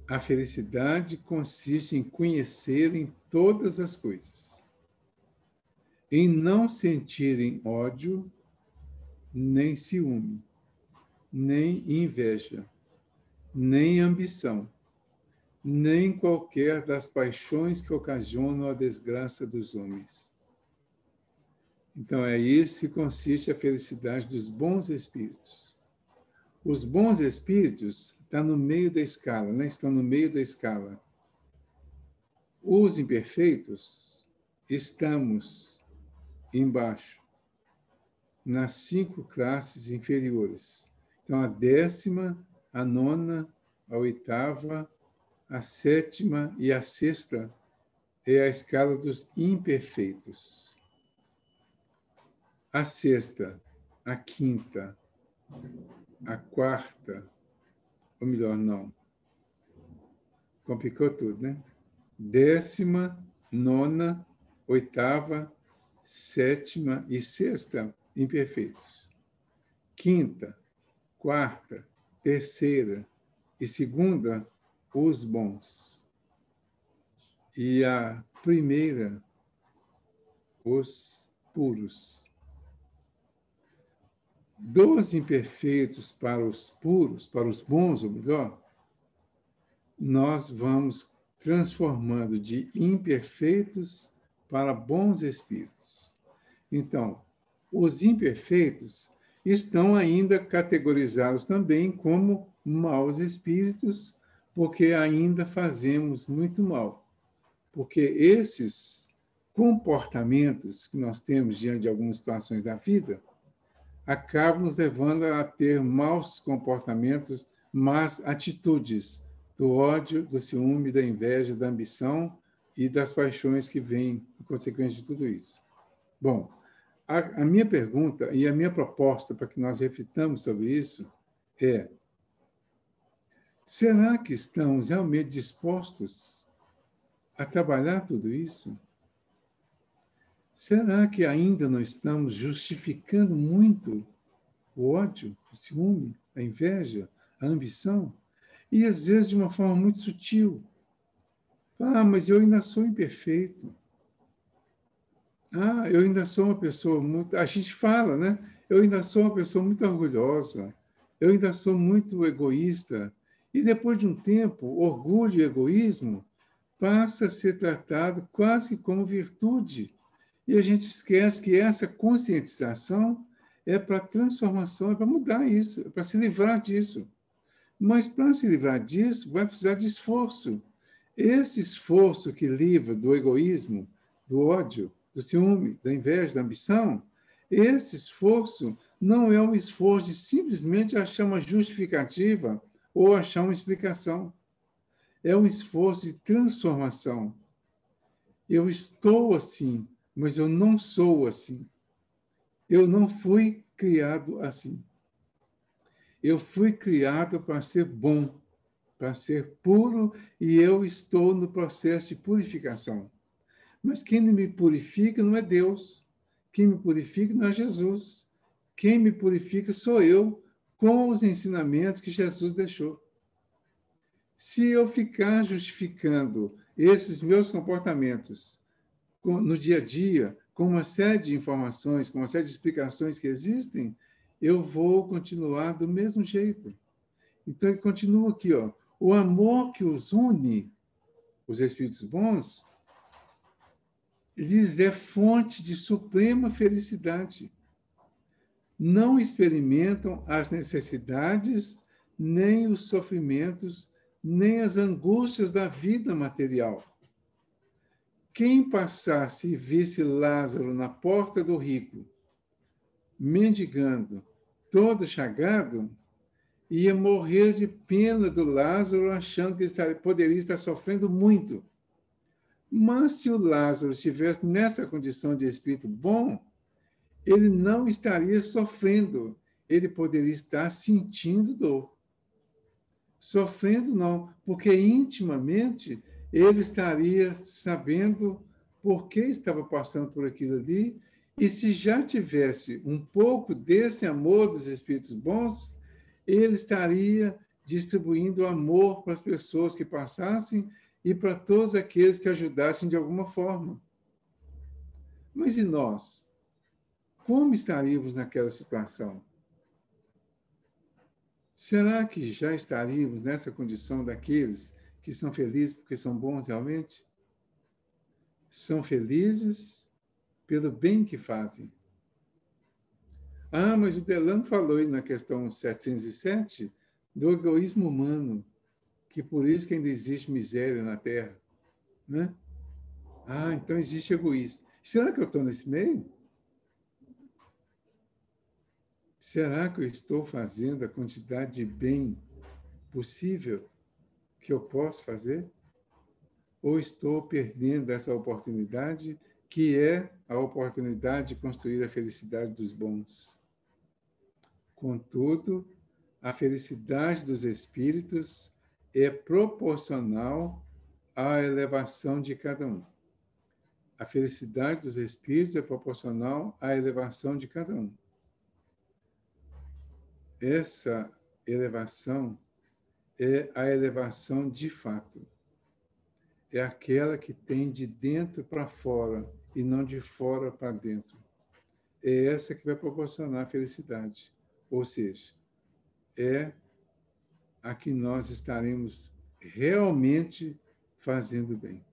a felicidade consiste em conhecerem todas as coisas, em não sentirem ódio, nem ciúme, nem inveja, nem ambição, nem qualquer das paixões que ocasionam a desgraça dos homens. Então, é isso que consiste a felicidade dos bons espíritos. Os bons espíritos estão no meio da escala, né? Estão no meio da escala. Os imperfeitos estamos embaixo, nas 5 classes inferiores. Então, a 10ª, a 9ª, a 8ª, a 7ª e a 6ª é a escala dos imperfeitos. A 6ª, a 5ª, a 4ª, ou melhor, não. Complicou tudo, né? 10ª, 9ª, 8ª, 7ª e 6ª, imperfeitos. quinta, quarta, terceira e segunda, os bons. E a primeira, os puros. Dos imperfeitos para os puros, para os bons, ou melhor, nós vamos transformando de imperfeitos para bons espíritos. Então, os imperfeitos estão ainda categorizados também como maus espíritos, porque ainda fazemos muito mal. Porque esses comportamentos que nós temos diante de algumas situações da vida acabam nos levando a ter maus comportamentos, más atitudes, do ódio, do ciúme, da inveja, da ambição e das paixões que vêm em consequência de tudo isso. Bom, a minha pergunta e a minha proposta para que nós reflitamos sobre isso é: será que estamos realmente dispostos a trabalhar tudo isso? Será que ainda não estamos justificando muito o ódio, o ciúme, a inveja, a ambição? E às vezes de uma forma muito sutil. Ah, mas eu ainda sou imperfeito. Ah, eu ainda sou uma pessoa muito... A gente fala, né? Eu ainda sou uma pessoa muito orgulhosa. Eu ainda sou muito egoísta. E depois de um tempo, orgulho e egoísmo passa a ser tratado quase como virtude. E a gente esquece que essa conscientização é para transformação, é para mudar isso, é para se livrar disso. Mas para se livrar disso, vai precisar de esforço. Esse esforço que livra do egoísmo, do ódio, do ciúme, da inveja, da ambição, esse esforço não é um esforço de simplesmente achar uma justificativa ou achar uma explicação. É um esforço de transformação. Eu estou assim, mas eu não sou assim. Eu não fui criado assim. Eu fui criado para ser bom, para ser puro, e eu estou no processo de purificação. Mas quem me purifica não é Deus. Quem me purifica não é Jesus. Quem me purifica sou eu, com os ensinamentos que Jesus deixou. Se eu ficar justificando esses meus comportamentos no dia a dia, com uma série de informações, com uma série de explicações que existem, eu vou continuar do mesmo jeito. Então, ele continua aqui, ó. O amor que os une, os espíritos bons, lhes é fonte de suprema felicidade. Não experimentam as necessidades, nem os sofrimentos, nem as angústias da vida material. Quem passasse e visse Lázaro na porta do rico, mendigando, todo chagado, ia morrer de pena do Lázaro, achando que ele poderia estar sofrendo muito. Mas se o Lázaro estivesse nessa condição de espírito bom, ele não estaria sofrendo, ele poderia estar sentindo dor. Sofrendo não, porque intimamente ele estaria sabendo por que estava passando por aquilo ali, e se já tivesse um pouco desse amor dos espíritos bons, ele estaria distribuindo amor para as pessoas que passassem e para todos aqueles que ajudassem de alguma forma. Mas e nós? Como estaríamos naquela situação? Será que já estaríamos nessa condição daqueles que são felizes porque são bons realmente? São felizes pelo bem que fazem. Ah, mas o Delano falou aí na questão 707 do egoísmo humano, que por isso que ainda existe miséria na Terra, né? Ah, então existe egoísta. Será que eu estou nesse meio? Será que eu estou fazendo a quantidade de bem possível que eu posso fazer? Ou estou perdendo essa oportunidade, que é a oportunidade de construir a felicidade dos bons? Contudo, a felicidade dos espíritos é proporcional à elevação de cada um. A felicidade dos espíritos é proporcional à elevação de cada um. essa elevação é a elevação de fato. É aquela que tem de dentro para fora e não de fora para dentro. É essa que vai proporcionar a felicidade. Ou seja, é a que nós estaremos realmente fazendo bem.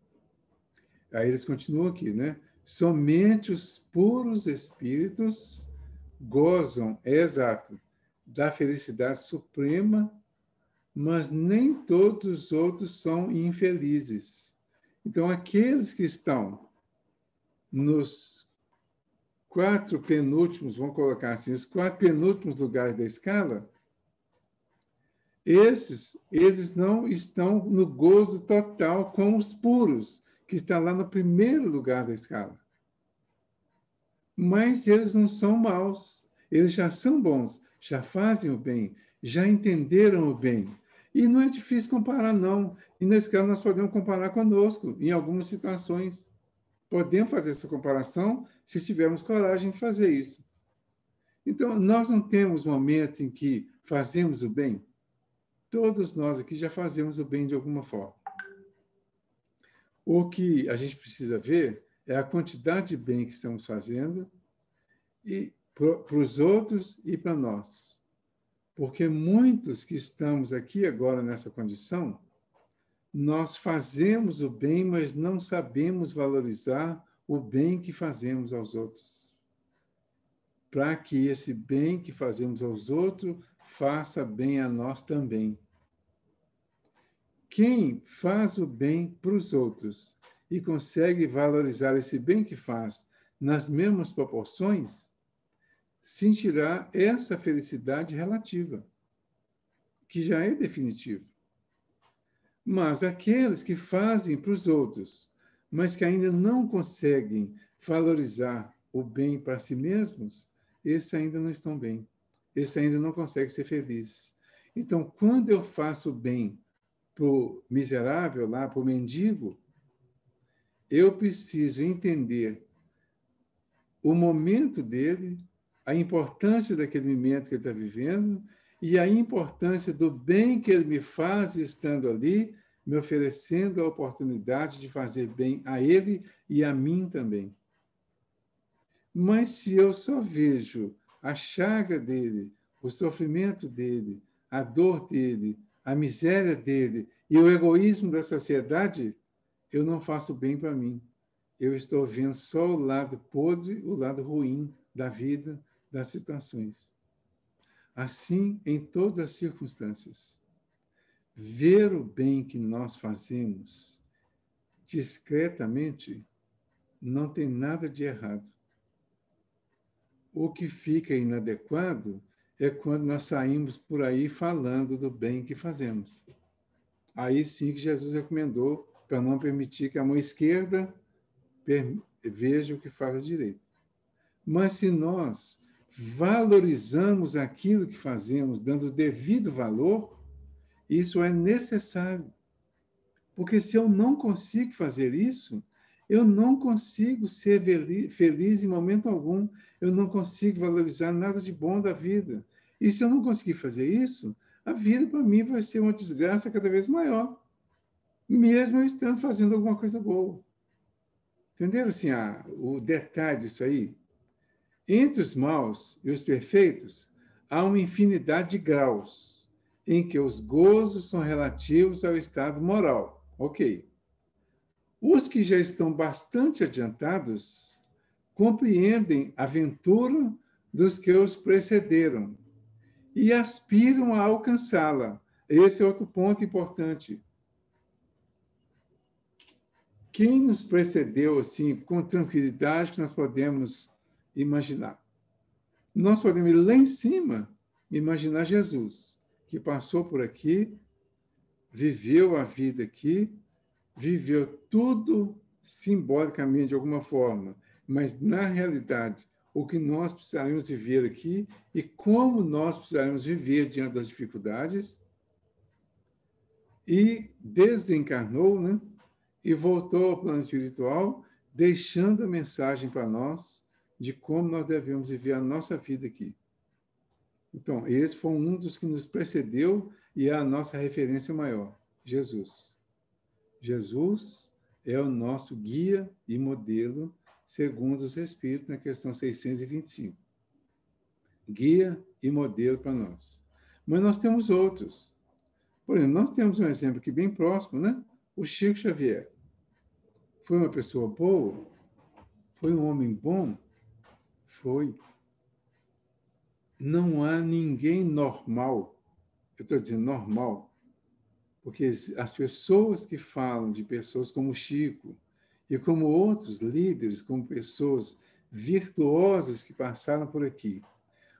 Aí eles continuam aqui, né? Somente os puros espíritos gozam, é exato, da felicidade suprema, mas nem todos os outros são infelizes. Então, aqueles que estão nos 4 penúltimos, vamos colocar assim, os 4 penúltimos lugares da escala, eles não estão no gozo total com os puros, que está lá no primeiro lugar da escala. Mas eles não são maus, eles já são bons, já fazem o bem, já entenderam o bem. E não é difícil comparar, não. E nesse caso nós podemos comparar conosco, em algumas situações. Podemos fazer essa comparação se tivermos coragem de fazer isso. Então, nós não temos momentos em que fazemos o bem? Todos nós aqui já fazemos o bem de alguma forma. O que a gente precisa ver é a quantidade de bem que estamos fazendo e para os outros e para nós. Porque muitos que estamos aqui agora nessa condição, nós fazemos o bem, mas não sabemos valorizar o bem que fazemos aos outros. Para que esse bem que fazemos aos outros faça bem a nós também. Quem faz o bem para os outros e consegue valorizar esse bem que faz nas mesmas proporções, sentirá essa felicidade relativa, que já é definitiva. Mas aqueles que fazem para os outros, mas que ainda não conseguem valorizar o bem para si mesmos, esses ainda não estão bem. Esses ainda não conseguem ser felizes. Então, quando eu faço o bem para o miserável, lá, para o mendigo, eu preciso entender o momento dele, a importância daquele momento que ele está vivendo e a importância do bem que ele me faz estando ali, me oferecendo a oportunidade de fazer bem a ele e a mim também. Mas se eu só vejo a chaga dele, o sofrimento dele, a dor dele, a miséria dele e o egoísmo da sociedade, eu não faço bem para mim. Eu estou vendo só o lado podre, o lado ruim da vida, das situações. Assim, em todas as circunstâncias, ver o bem que nós fazemos discretamente não tem nada de errado. O que fica inadequado é quando nós saímos por aí falando do bem que fazemos. Aí sim que Jesus recomendou para não permitir que a mão esquerda veja o que faz a direita. Mas se nós valorizamos aquilo que fazemos, dando o devido valor, isso é necessário. Porque se eu não consigo fazer isso, eu não consigo ser feliz em momento algum, eu não consigo valorizar nada de bom da vida. E se eu não conseguir fazer isso, a vida para mim vai ser uma desgraça cada vez maior, mesmo eu estando fazendo alguma coisa boa. Entenderam assim, o detalhe disso aí? Entre os maus e os perfeitos, há uma infinidade de graus, em que os gozos são relativos ao estado moral. Ok. Os que já estão bastante adiantados compreendem a ventura dos que os precederam e aspiram a alcançá-la. Esse é outro ponto importante. Quem nos precedeu assim com tranquilidade que nós podemos imaginar? Nós podemos ir lá em cima imaginar Jesus, que passou por aqui, viveu a vida aqui, viveu tudo simbolicamente de alguma forma, mas na realidade, o que nós precisaremos viver aqui e como nós precisaremos viver diante das dificuldades, e desencarnou, né? E voltou ao plano espiritual, deixando a mensagem para nós de como nós devemos viver a nossa vida aqui. Então, esse foi um dos que nos precedeu e é a nossa referência maior, Jesus. Jesus é o nosso guia e modelo, segundo os Espíritos, na questão 625. Guia e modelo para nós. Mas nós temos outros. Por exemplo, nós temos um exemplo aqui bem próximo, né? O Chico Xavier. Foi uma pessoa boa? Foi um homem bom? Foi. Não há ninguém normal, eu estou dizendo normal, porque as pessoas que falam de pessoas como Chico e como outros líderes, como pessoas virtuosas que passaram por aqui,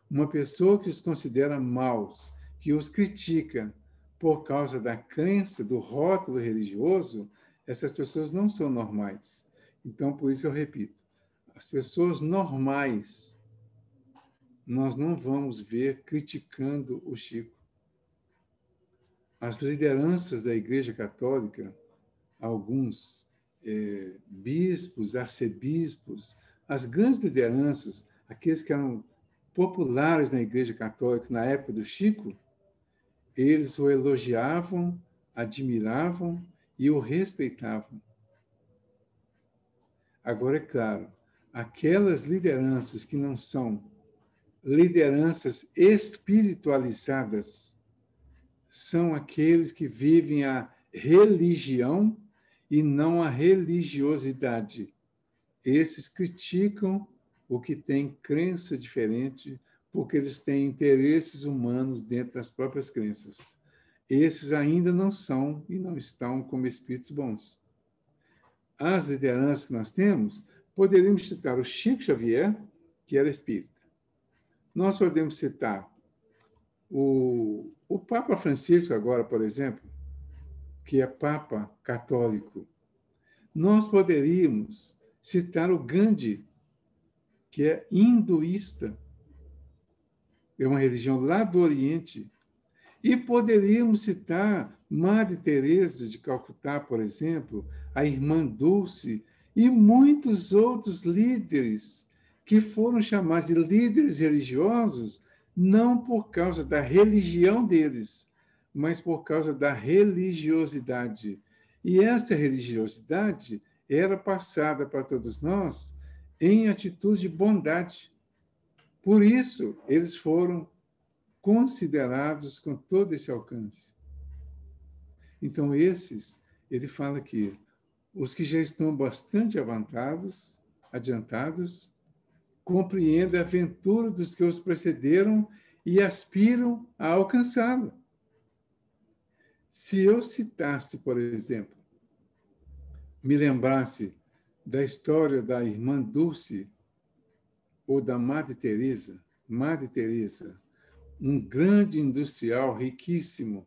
uma pessoa que os considera maus, que os critica por causa da crença, do rótulo religioso, essas pessoas não são normais. Então, por isso eu repito, as pessoas normais nós não vamos ver criticando o Chico. As lideranças da Igreja Católica, alguns bispos, arcebispos, as grandes lideranças, aqueles que eram populares na Igreja Católica na época do Chico, eles o elogiavam, admiravam e o respeitavam. Agora, é claro, aquelas lideranças que não são lideranças espiritualizadas, são aqueles que vivem a religião e não a religiosidade. Esses criticam o que tem crença diferente, porque eles têm interesses humanos dentro das próprias crenças. Esses ainda não são e não estão como espíritos bons. As lideranças que nós temos, poderíamos citar o Chico Xavier, que era espírita. Nós podemos citar o Papa Francisco agora, por exemplo, que é Papa católico. Nós poderíamos citar o Gandhi, que é hinduísta, é uma religião lá do Oriente. E poderíamos citar Madre Teresa de Calcutá, por exemplo, a Irmã Dulce e muitos outros líderes que foram chamados de líderes religiosos não por causa da religião deles, mas por causa da religiosidade. E essa religiosidade era passada para todos nós em atitude de bondade. Por isso, eles foram considerados com todo esse alcance. Então, ele fala que os que já estão bastante adiantados, compreendem a aventura dos que os precederam e aspiram a alcançá-la. Se eu citasse, por exemplo, me lembrasse da história da irmã Dulce ou da Madre Teresa, um grande industrial riquíssimo,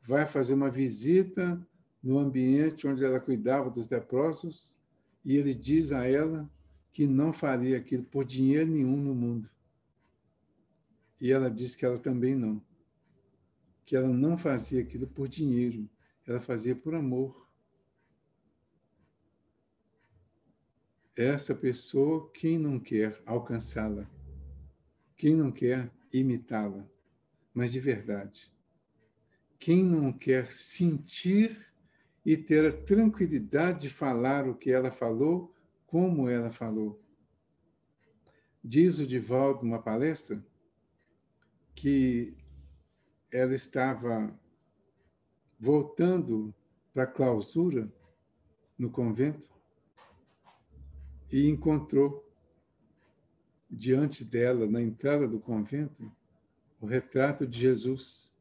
vai fazer uma visita no ambiente onde ela cuidava dos leprosos e ele diz a ela que não faria aquilo por dinheiro nenhum no mundo. E ela diz que ela também não. Que ela não fazia aquilo por dinheiro, ela fazia por amor. Essa pessoa, quem não quer alcançá-la? Quem não quer imitá-la? Mas de verdade. Quem não quer sentir e ter a tranquilidade de falar o que ela falou, como ela falou? Diz o Divaldo, numa palestra, que ela estava voltando para a clausura no convento e encontrou diante dela, na entrada do convento, o retrato de Jesus.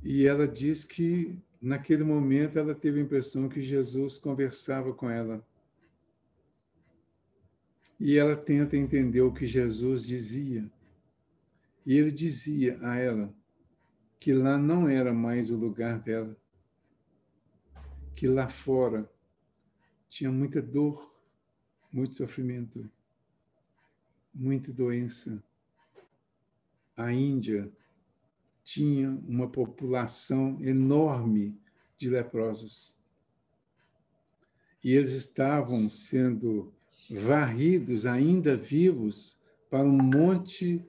E ela diz que, naquele momento, ela teve a impressão que Jesus conversava com ela. E ela tenta entender o que Jesus dizia. E ele dizia a ela que lá não era mais o lugar dela, que lá fora tinha muita dor, muito sofrimento, muita doença. A Índia tinha uma população enorme de leprosos. E eles estavam sendo varridos, ainda vivos, para um monte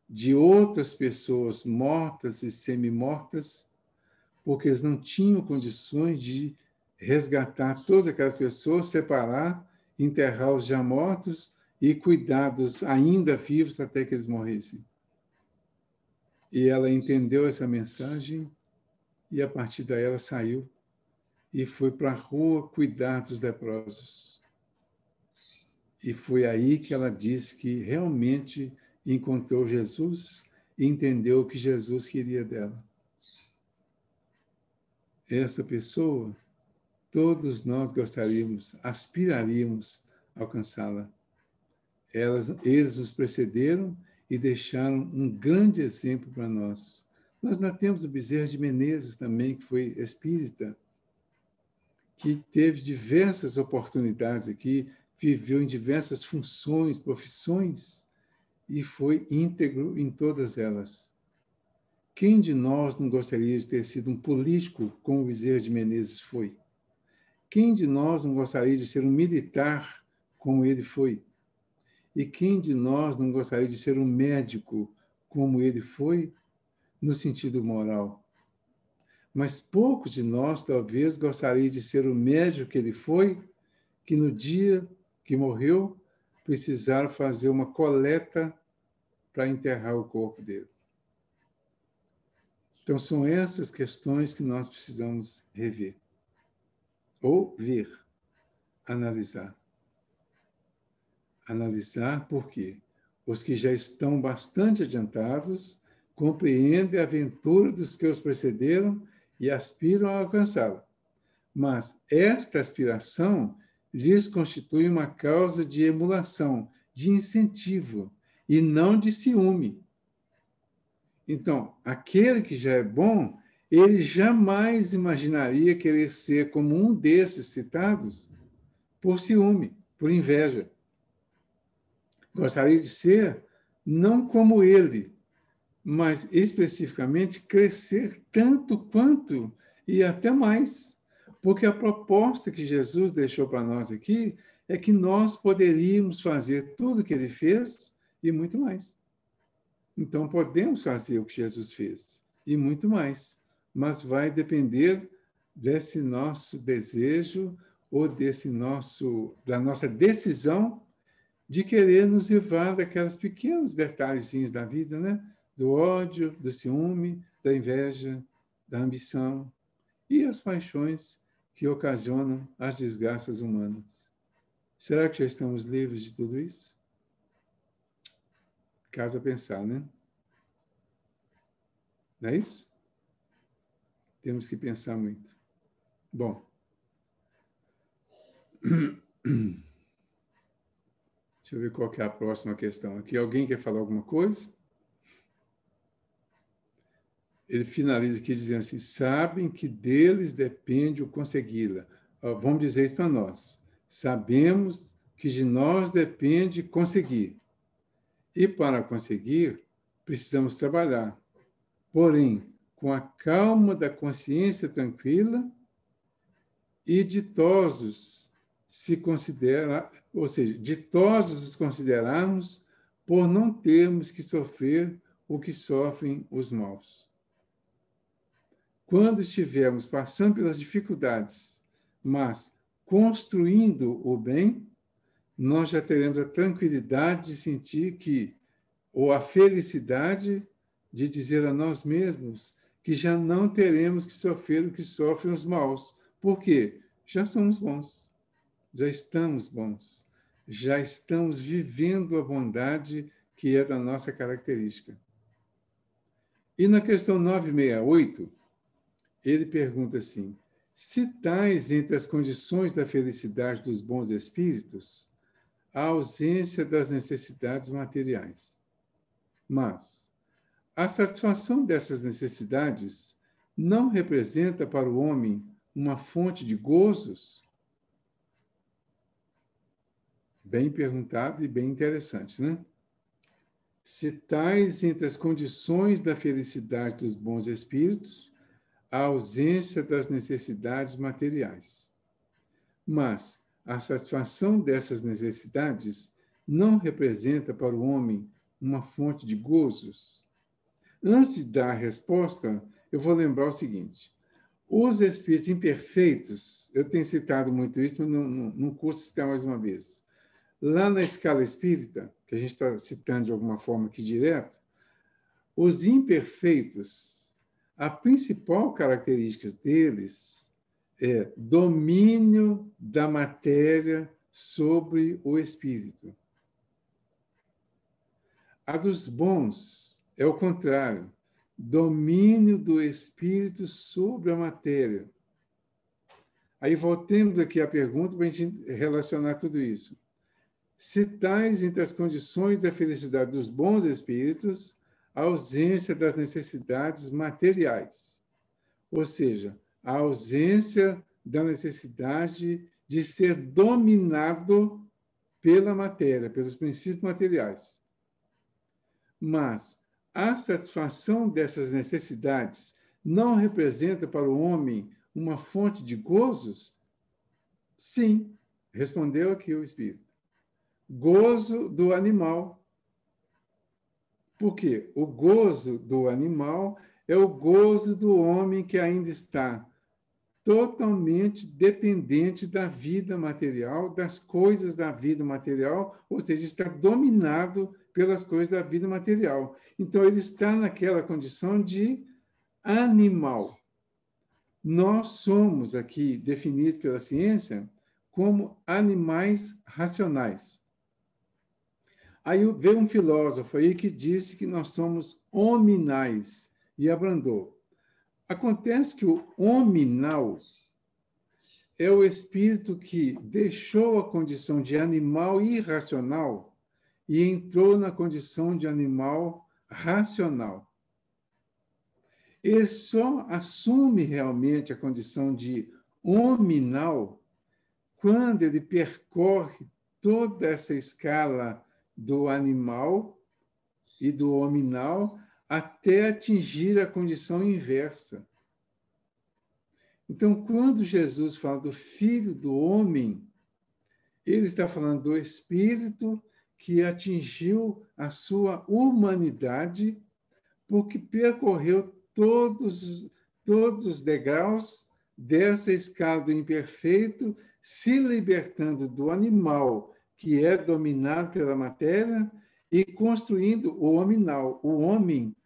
de outras pessoas mortas e semi-mortas, porque eles não tinham condições de resgatar todas aquelas pessoas, separar, enterrar os já mortos e cuidar dos ainda vivos até que eles morressem. E ela entendeu essa mensagem e, a partir daí, ela saiu e foi para a rua cuidar dos leprosos. E foi aí que ela disse que realmente encontrou Jesus e entendeu o que Jesus queria dela. Essa pessoa, todos nós gostaríamos, aspiraríamos a alcançá-la. Eles nos precederam e deixaram um grande exemplo para nós. Nós ainda temos o Bezerra de Menezes também, que foi espírita, que teve diversas oportunidades aqui, viveu em diversas funções, profissões, e foi íntegro em todas elas. Quem de nós não gostaria de ter sido um político como o Bezerra de Menezes foi? Quem de nós não gostaria de ser um militar como ele foi? E quem de nós não gostaria de ser um médico como ele foi, no sentido moral? Mas poucos de nós, talvez, gostariam de ser o médico que ele foi, que no dia que morreu, precisaram fazer uma coleta para enterrar o corpo dele. Então, são essas questões que nós precisamos rever. Ou ver, analisar. Analisar por quê? Os que já estão bastante adiantados compreendem a aventura dos que os precederam e aspiram a alcançá-la. Mas esta aspiração lhes constitui uma causa de emulação, de incentivo, e não de ciúme. Então, aquele que já é bom, ele jamais imaginaria querer ser como um desses citados por ciúme, por inveja. Gostaria de ser não como ele, mas especificamente crescer tanto quanto e até mais. Porque a proposta que Jesus deixou para nós aqui é que nós poderíamos fazer tudo o que ele fez e muito mais. Então, podemos fazer o que Jesus fez e muito mais, mas vai depender desse nosso desejo ou da nossa decisão de querer nos livrar daqueles pequenos detalhezinhos da vida, né? Do ódio, do ciúme, da inveja, da ambição e as paixões que ocasionam as desgraças humanas. Será que já estamos livres de tudo isso? Caso a pensar, né? Não é isso? Temos que pensar muito. Bom. Deixa eu ver qual que é a próxima questão aqui. Alguém quer falar alguma coisa? Ele finaliza aqui dizendo assim, sabem que deles depende o consegui-la. Vamos dizer isso para nós. Sabemos que de nós depende conseguir. E para conseguir, precisamos trabalhar. Porém, com a calma da consciência tranquila e ditosos se considera, ou seja, ditosos os considerarmos por não termos que sofrer o que sofrem os maus. Quando estivermos passando pelas dificuldades, mas construindo o bem, nós já teremos a tranquilidade de sentir que, ou a felicidade de dizer a nós mesmos que já não teremos que sofrer o que sofrem os maus. Por quê? Já somos bons, já estamos bons, já estamos vivendo a bondade que é da nossa característica. E na questão 968, ele pergunta assim, se tais entre as condições da felicidade dos bons espíritos, a ausência das necessidades materiais. Mas a satisfação dessas necessidades não representa para o homem uma fonte de gozos? Bem perguntado e bem interessante, né? Se tais entre as condições da felicidade dos bons espíritos, a ausência das necessidades materiais. Mas a satisfação dessas necessidades não representa para o homem uma fonte de gozos? Antes de dar a resposta, eu vou lembrar o seguinte. Os espíritos imperfeitos, eu tenho citado muito isso, mas não custa citar mais uma vez. Lá na escala espírita, que a gente está citando de alguma forma aqui direto, os imperfeitos, a principal característica deles é domínio da matéria sobre o espírito. A dos bons é o contrário, domínio do espírito sobre a matéria. Aí voltemos aqui à pergunta para a gente relacionar tudo isso. Citais entre as condições da felicidade dos bons espíritos a ausência das necessidades materiais, ou seja, a ausência da necessidade de ser dominado pela matéria, pelos princípios materiais. Mas a satisfação dessas necessidades não representa para o homem uma fonte de gozos? Sim, respondeu aqui o Espírito. Gozo do animal. Por quê? O gozo do animal é o gozo do homem que ainda está totalmente dependente da vida material, das coisas da vida material, ou seja, está dominado pelas coisas da vida material. Então, ele está naquela condição de animal. Nós somos aqui definidos pela ciência como animais racionais. Aí veio um filósofo aí que disse que nós somos hominais e abrandou. Acontece que o hominal é o espírito que deixou a condição de animal irracional e entrou na condição de animal racional. Ele só assume realmente a condição de hominal quando ele percorre toda essa escala do animal e do hominal até atingir a condição inversa. Então, quando Jesus fala do Filho do Homem, ele está falando do Espírito que atingiu a sua humanidade porque percorreu todos os degraus dessa escala do imperfeito, se libertando do animal que é dominado pela matéria e construindo o hominal, o homem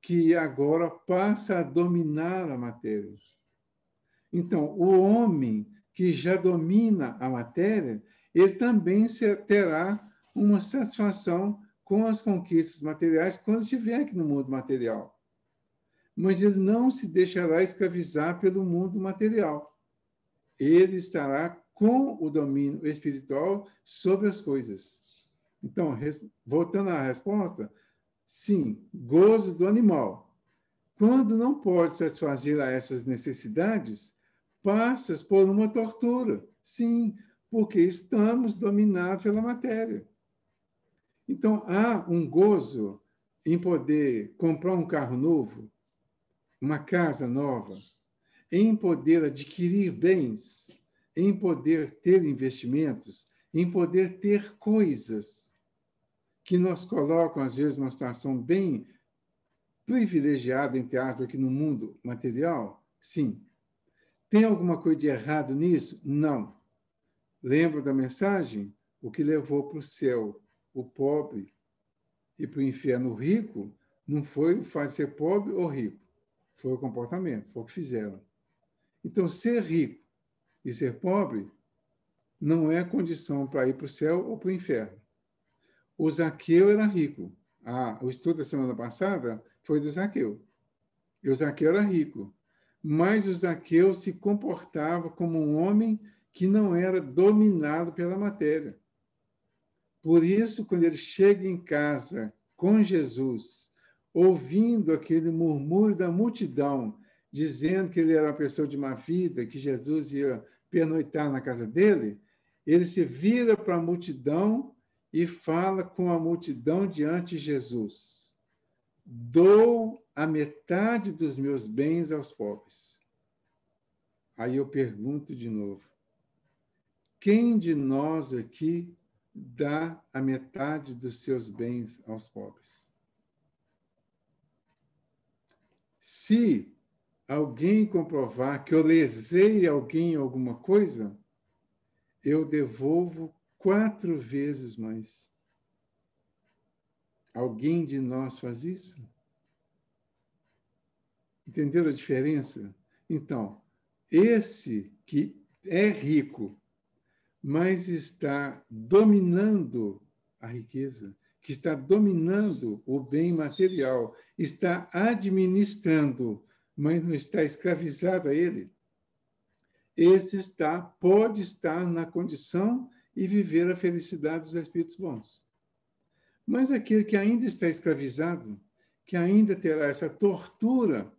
que agora passa a dominar a matéria. Então, o homem que já domina a matéria, ele também terá uma satisfação com as conquistas materiais quando estiver aqui no mundo material. Mas ele não se deixará escravizar pelo mundo material. Ele estará com o domínio espiritual sobre as coisas. Então, voltando à resposta, sim, gozo do animal. Quando não pode satisfazer a essas necessidades, passas por uma tortura. Sim, porque estamos dominados pela matéria. Então, há um gozo em poder comprar um carro novo, uma casa nova, em poder adquirir bens, em poder ter investimentos, em poder ter coisas que nos colocam, às vezes, numa situação bem privilegiada, entre aspas, aqui no mundo material? Sim. Tem alguma coisa de errado nisso? Não. Lembra da mensagem? O que levou para o céu o pobre e para o inferno o rico não foi o fato de ser pobre ou rico. Foi o comportamento, foi o que fizeram. Então, ser rico e ser pobre não é condição para ir para o céu ou para o inferno. O Zaqueu era rico. O estudo da semana passada foi do Zaqueu. E o Zaqueu era rico. Mas o Zaqueu se comportava como um homem que não era dominado pela matéria. Por isso, quando ele chega em casa com Jesus, ouvindo aquele murmúrio da multidão, dizendo que ele era uma pessoa de má vida, que Jesus ia pernoitar na casa dele, ele se vira para a multidão e fala com a multidão diante de Jesus. Dou a metade dos meus bens aos pobres. Aí eu pergunto de novo, quem de nós aqui dá a metade dos seus bens aos pobres. Se alguém comprovar que eu lesei alguém em alguma coisa, eu devolvo 4 vezes mais. Alguém de nós faz isso? Entenderam a diferença? Então, esse que é rico, mas está dominando a riqueza, que está dominando o bem material, está administrando, mas não está escravizado a ele, esse pode estar na condição e viver a felicidade dos espíritos bons. Mas aquele que ainda está escravizado, que ainda terá essa tortura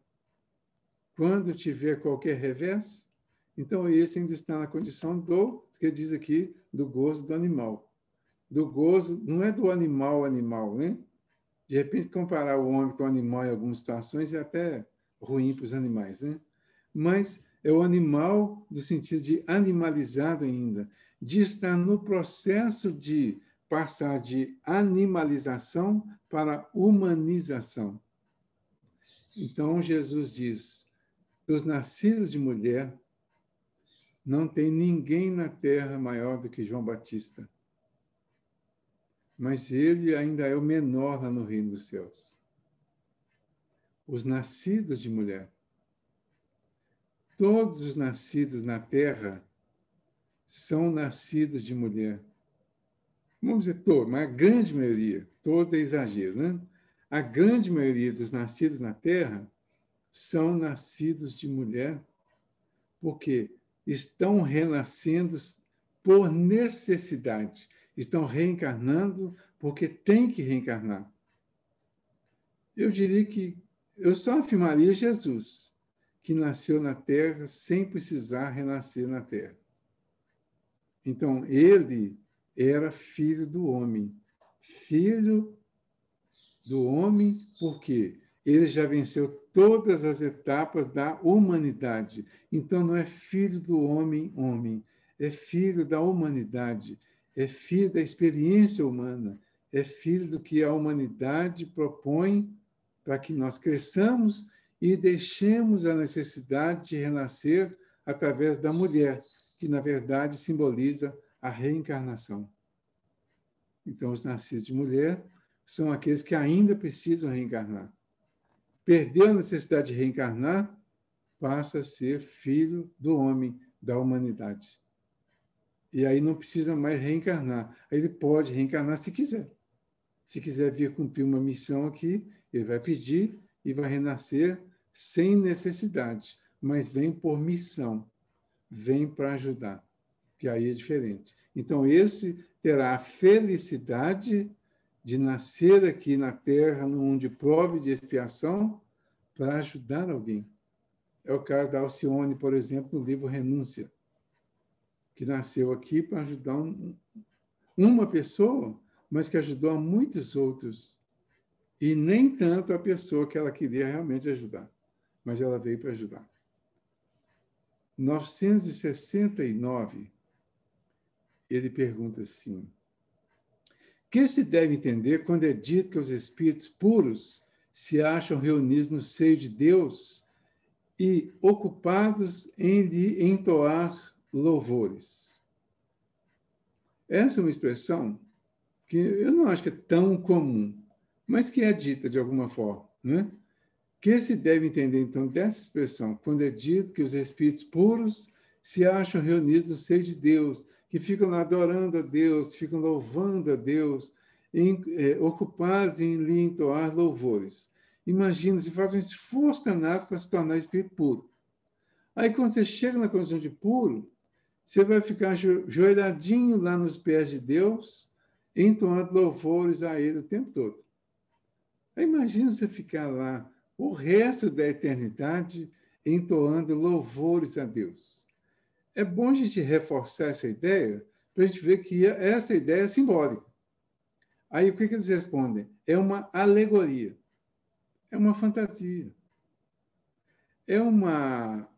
quando tiver qualquer revés, então esse ainda está na condição que diz aqui, do gozo do animal. Do gozo, não é do animal, né? De repente, comparar o homem com o animal em algumas situações é até ruim para os animais, né? Mas é o animal do sentido de animalizado ainda, de estar no processo de passar de animalização para humanização. Então, Jesus diz, dos nascidos de mulher, não tem ninguém na terra maior do que João Batista. Mas ele ainda é o menor lá no reino dos céus. Os nascidos de mulher. Todos os nascidos na terra são nascidos de mulher. Vamos dizer todos, mas a grande maioria, todos é exagero, né? A grande maioria dos nascidos na terra são nascidos de mulher, porque estão renascendo por necessidade, estão reencarnando porque têm que reencarnar. Eu diria que eu só afirmaria Jesus, que nasceu na terra sem precisar renascer na terra. Então, ele era filho do homem. Filho do homem, porque ele já venceu todas as etapas da humanidade. Então, não é filho do homem, é filho da humanidade, é filho da experiência humana, é filho do que a humanidade propõe para que nós cresçamos e deixemos a necessidade de renascer através da mulher, que, na verdade, simboliza a reencarnação. Então, os nascidos de mulher são aqueles que ainda precisam reencarnar. Perdeu a necessidade de reencarnar, passa a ser filho do homem, da humanidade. E aí não precisa mais reencarnar. Aí ele pode reencarnar se quiser. Se quiser vir cumprir uma missão aqui, ele vai pedir e vai renascer sem necessidade, mas vem por missão, vem para ajudar, que aí é diferente. Então, esse terá a felicidade de nascer aqui na Terra, num mundo de prova e de expiação, para ajudar alguém. É o caso da Alcione, por exemplo, no livro Renúncia, que nasceu aqui para ajudar uma pessoa, mas que ajudou a muitos outros. E nem tanto a pessoa que ela queria realmente ajudar, mas ela veio para ajudar. 969, ele pergunta assim: que se deve entender quando é dito que os espíritos puros se acham reunidos no seio de Deus e ocupados em lhe entoar louvores? Essa é uma expressão que eu não acho que é tão comum, mas que é dita de alguma forma, né? Que se deve entender, então, dessa expressão, quando é dito que os espíritos puros se acham reunidos no seio de Deus, que ficam lá adorando a Deus, ficam louvando a Deus, ocupados em lhe entoar louvores. Imagina, se faz um esforço danado para se tornar espírito puro. Aí, quando você chega na condição de puro, você vai ficar ajoelhadinho lá nos pés de Deus, entoando louvores a Ele o tempo todo. Aí, imagina você ficar lá o resto da eternidade entoando louvores a Deus. É bom a gente reforçar essa ideia para a gente ver que essa ideia é simbólica. Aí o que eles respondem? É uma alegoria, é uma fantasia, é uma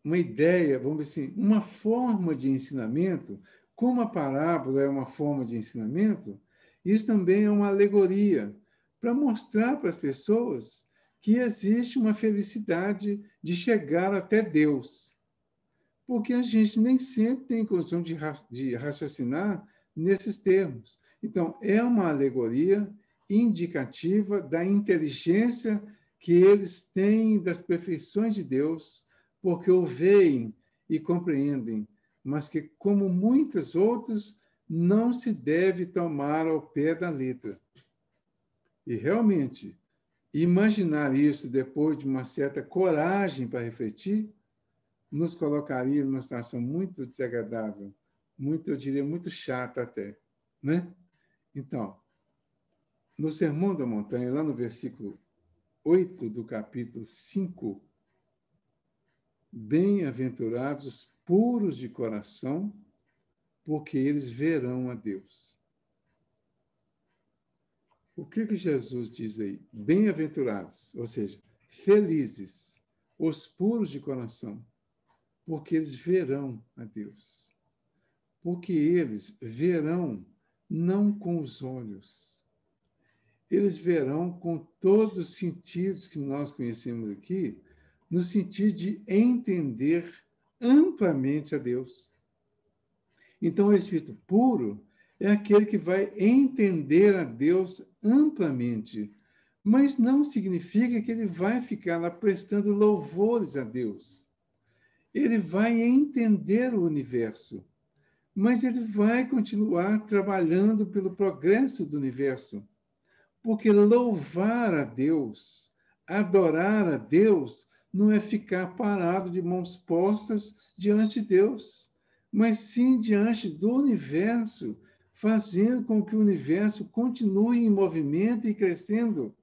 ideia, vamos dizer assim, uma forma de ensinamento como a parábola é uma forma de ensinamento, isso também é uma alegoria para mostrar para as pessoas que existe uma felicidade de chegar até Deus. Porque a gente nem sempre tem condição de raciocinar nesses termos. Então, é uma alegoria indicativa da inteligência que eles têm das perfeições de Deus, porque o veem e compreendem, mas que, como muitas outras, não se deve tomar ao pé da letra. E, realmente, imaginar isso depois de uma certa coragem para refletir, nos colocaria numa situação muito desagradável, muito, eu diria, muito chata até, né? Então, no Sermão da Montanha, lá no versículo 8 do capítulo 5, bem-aventurados os puros de coração, porque eles verão a Deus. O que Jesus diz aí? Bem-aventurados, ou seja, felizes, os puros de coração, porque eles verão a Deus. Porque eles verão não com os olhos. Eles verão com todos os sentidos que nós conhecemos aqui, no sentido de entender amplamente a Deus. Então, o Espírito puro é aquele que vai entender a Deus amplamente, mas não significa que ele vai ficar lá prestando louvores a Deus. Ele vai entender o universo, mas ele vai continuar trabalhando pelo progresso do universo. Porque louvar a Deus, adorar a Deus, não é ficar parado de mãos postas diante de Deus, mas sim diante do universo, fazendo com que o universo continue em movimento e crescendo,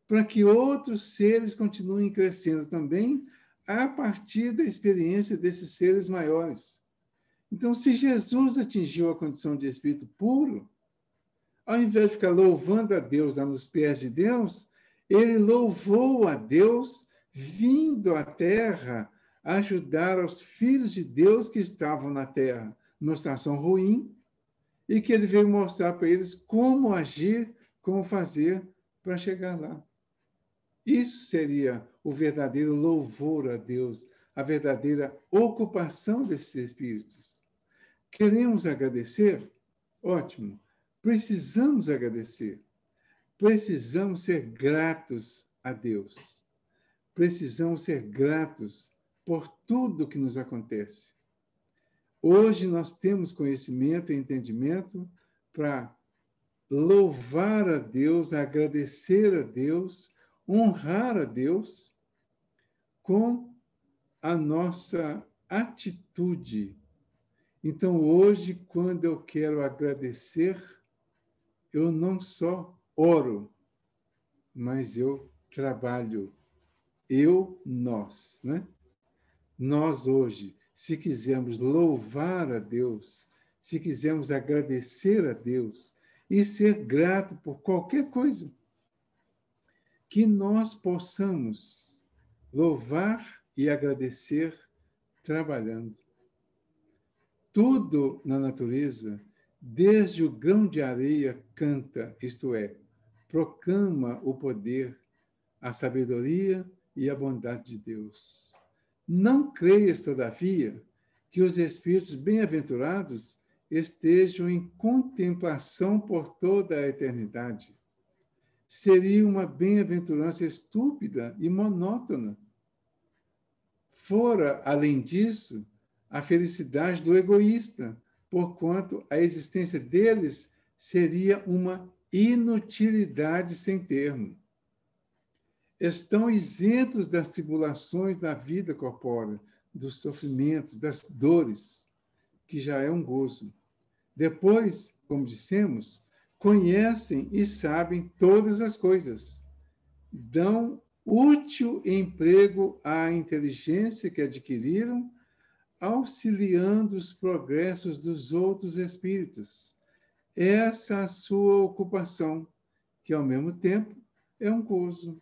para que outros seres continuem crescendo também a partir da experiência desses seres maiores. Então, se Jesus atingiu a condição de espírito puro, ao invés de ficar louvando a Deus lá nos pés de Deus, ele louvou a Deus vindo à terra ajudar os filhos de Deus que estavam na terra, numa situação ruim, e que ele veio mostrar para eles como agir, como fazer para chegar lá. Isso seria o verdadeiro louvor a Deus, a verdadeira ocupação desses espíritos. Queremos agradecer? Ótimo. Precisamos agradecer. Precisamos ser gratos a Deus. Precisamos ser gratos por tudo que nos acontece. Hoje nós temos conhecimento e entendimento para louvar a Deus, agradecer a Deus, honrar a Deus com a nossa atitude. Então, hoje, quando eu quero agradecer, eu não só oro, mas eu trabalho. Nós, né? Nós hoje, se quisermos louvar a Deus, se quisermos agradecer a Deus e ser grato por qualquer coisa, que nós possamos louvar e agradecer trabalhando. Tudo na natureza, desde o grão de areia, canta, isto é, proclama o poder, a sabedoria e a bondade de Deus. Não creias, todavia, que os espíritos bem-aventurados estejam em contemplação por toda a eternidade. Seria uma bem-aventurança estúpida e monótona. Fora, além disso, a felicidade do egoísta, porquanto a existência deles seria uma inutilidade sem termo. Estão isentos das tribulações da vida corpórea, dos sofrimentos, das dores, que já é um gozo. Depois, como dissemos, conhecem e sabem todas as coisas. Dão útil emprego à inteligência que adquiriram, auxiliando os progressos dos outros espíritos. Essa é a sua ocupação, que ao mesmo tempo é um gozo.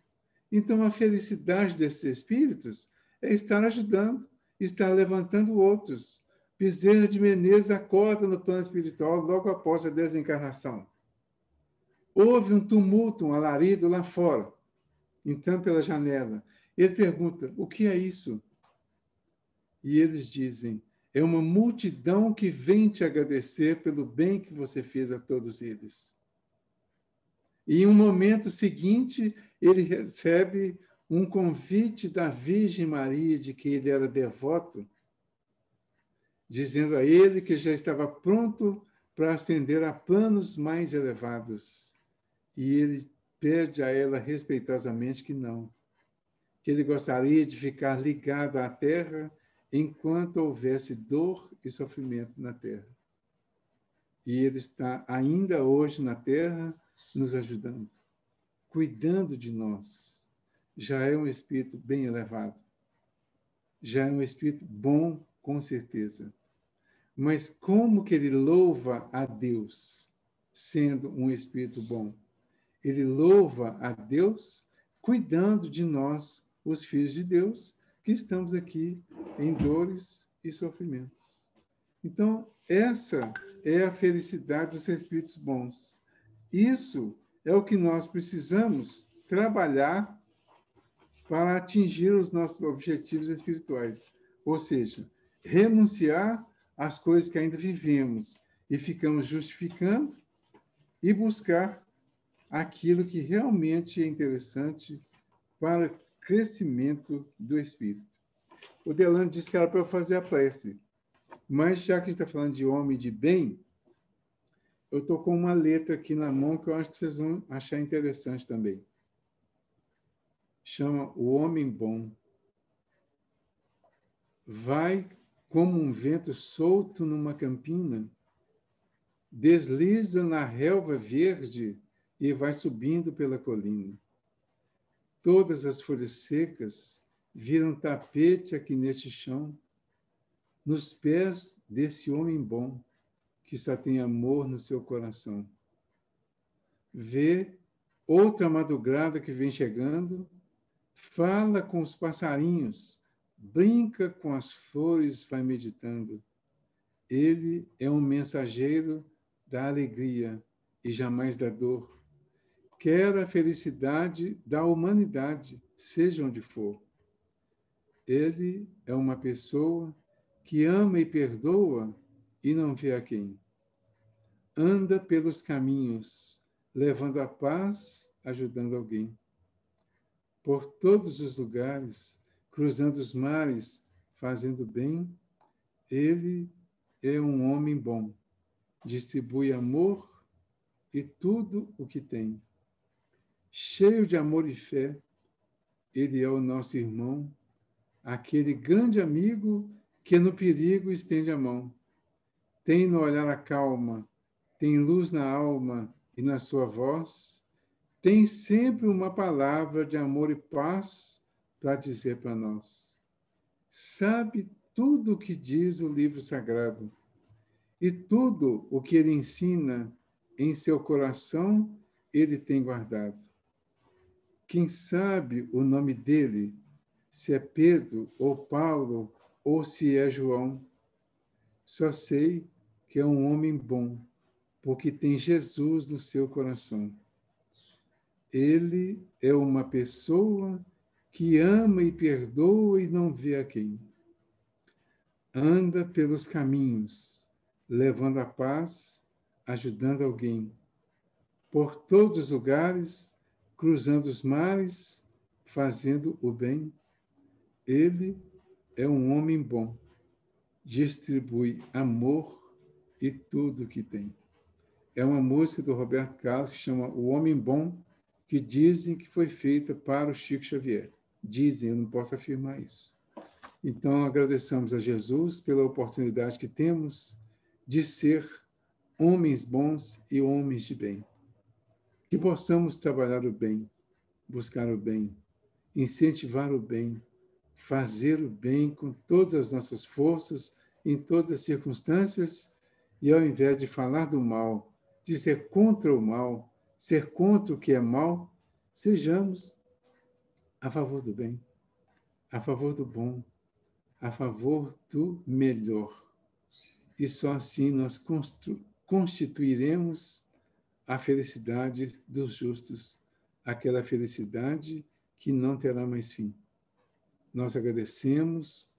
Então, a felicidade desses espíritos é estar ajudando, estar levantando outros, Bezerra de Menezes acorda no plano espiritual logo após a desencarnação. Houve um tumulto, um alarido lá fora, entrando pela janela. Ele pergunta, o que é isso? E eles dizem, é uma multidão que vem te agradecer pelo bem que você fez a todos eles. E em um momento seguinte, ele recebe um convite da Virgem Maria, de que ele era devoto, dizendo a ele que já estava pronto para ascender a planos mais elevados. E ele pede a ela respeitosamente que não, que ele gostaria de ficar ligado à Terra enquanto houvesse dor e sofrimento na Terra. E ele está ainda hoje na Terra nos ajudando, cuidando de nós. Já é um espírito bem elevado. Já é um espírito bom, com certeza. Mas como que ele louva a Deus, sendo um espírito bom? Ele louva a Deus cuidando de nós, os filhos de Deus, que estamos aqui em dores e sofrimentos. Então, essa é a felicidade dos espíritos bons. Isso é o que nós precisamos trabalhar para atingir os nossos objetivos espirituais. Ou seja, renunciar às coisas que ainda vivemos e ficamos justificando e buscar aquilo que realmente é interessante para o crescimento do espírito. O Delano disse que era para eu fazer a prece, mas já que a gente está falando de homem de bem, eu estou com uma letra aqui na mão que eu acho que vocês vão achar interessante também. Chama O Homem Bom. Vai como um vento solto numa campina, desliza na relva verde e vai subindo pela colina. Todas as folhas secas viram tapete aqui neste chão, nos pés desse homem bom, que só tem amor no seu coração. Vê outra madrugada que vem chegando, fala com os passarinhos, brinca com as flores, vai meditando. Ele é um mensageiro da alegria e jamais da dor. Quer a felicidade da humanidade, seja onde for. Ele é uma pessoa que ama e perdoa e não vê a quem. Anda pelos caminhos, levando a paz, ajudando alguém. Por todos os lugares, cruzando os mares, fazendo bem, ele é um homem bom. Distribui amor e tudo o que tem. Cheio de amor e fé, ele é o nosso irmão, aquele grande amigo que no perigo estende a mão. Tem no olhar a calma, tem luz na alma e na sua voz, tem sempre uma palavra de amor e paz para dizer para nós. Sabe tudo o que diz o livro sagrado e tudo o que ele ensina em seu coração ele tem guardado. Quem sabe o nome dele, se é Pedro ou Paulo ou se é João, só sei que é um homem bom, porque tem Jesus no seu coração. Ele é uma pessoa que ama e perdoa e não vê a quem. Anda pelos caminhos, levando a paz, ajudando alguém. Por todos os lugares, cruzando os mares, fazendo o bem. Ele é um homem bom, distribui amor e tudo que tem. É uma música do Roberto Carlos que chama O Homem Bom, que dizem que foi feita para o Chico Xavier. Dizem, eu não posso afirmar isso. Então, agradecemos a Jesus pela oportunidade que temos de ser homens bons e homens de bem. Que possamos trabalhar o bem, buscar o bem, incentivar o bem, fazer o bem com todas as nossas forças, em todas as circunstâncias, e ao invés de falar do mal, de ser contra o mal, ser contra o que é mal, sejamos a favor do bem, a favor do bom, a favor do melhor. e só assim nós constituiremos a felicidade dos justos, aquela felicidade que não terá mais fim. Nós agradecemos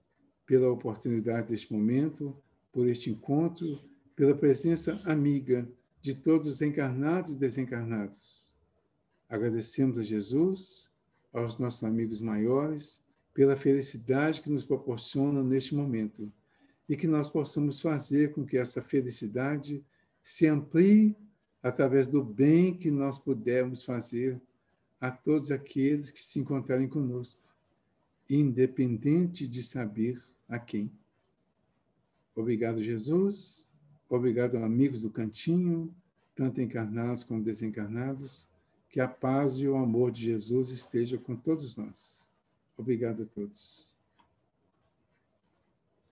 pela oportunidade deste momento, por este encontro, pela presença amiga de todos os encarnados e desencarnados. Agradecemos a Jesus, aos nossos amigos maiores, pela felicidade que nos proporcionam neste momento e que nós possamos fazer com que essa felicidade se amplie através do bem que nós pudermos fazer a todos aqueles que se encontrarem conosco, independente de saber a quem. Obrigado, Jesus. Obrigado, amigos do Cantinho, tanto encarnados como desencarnados. Que a paz e o amor de Jesus esteja com todos nós. Obrigado a todos.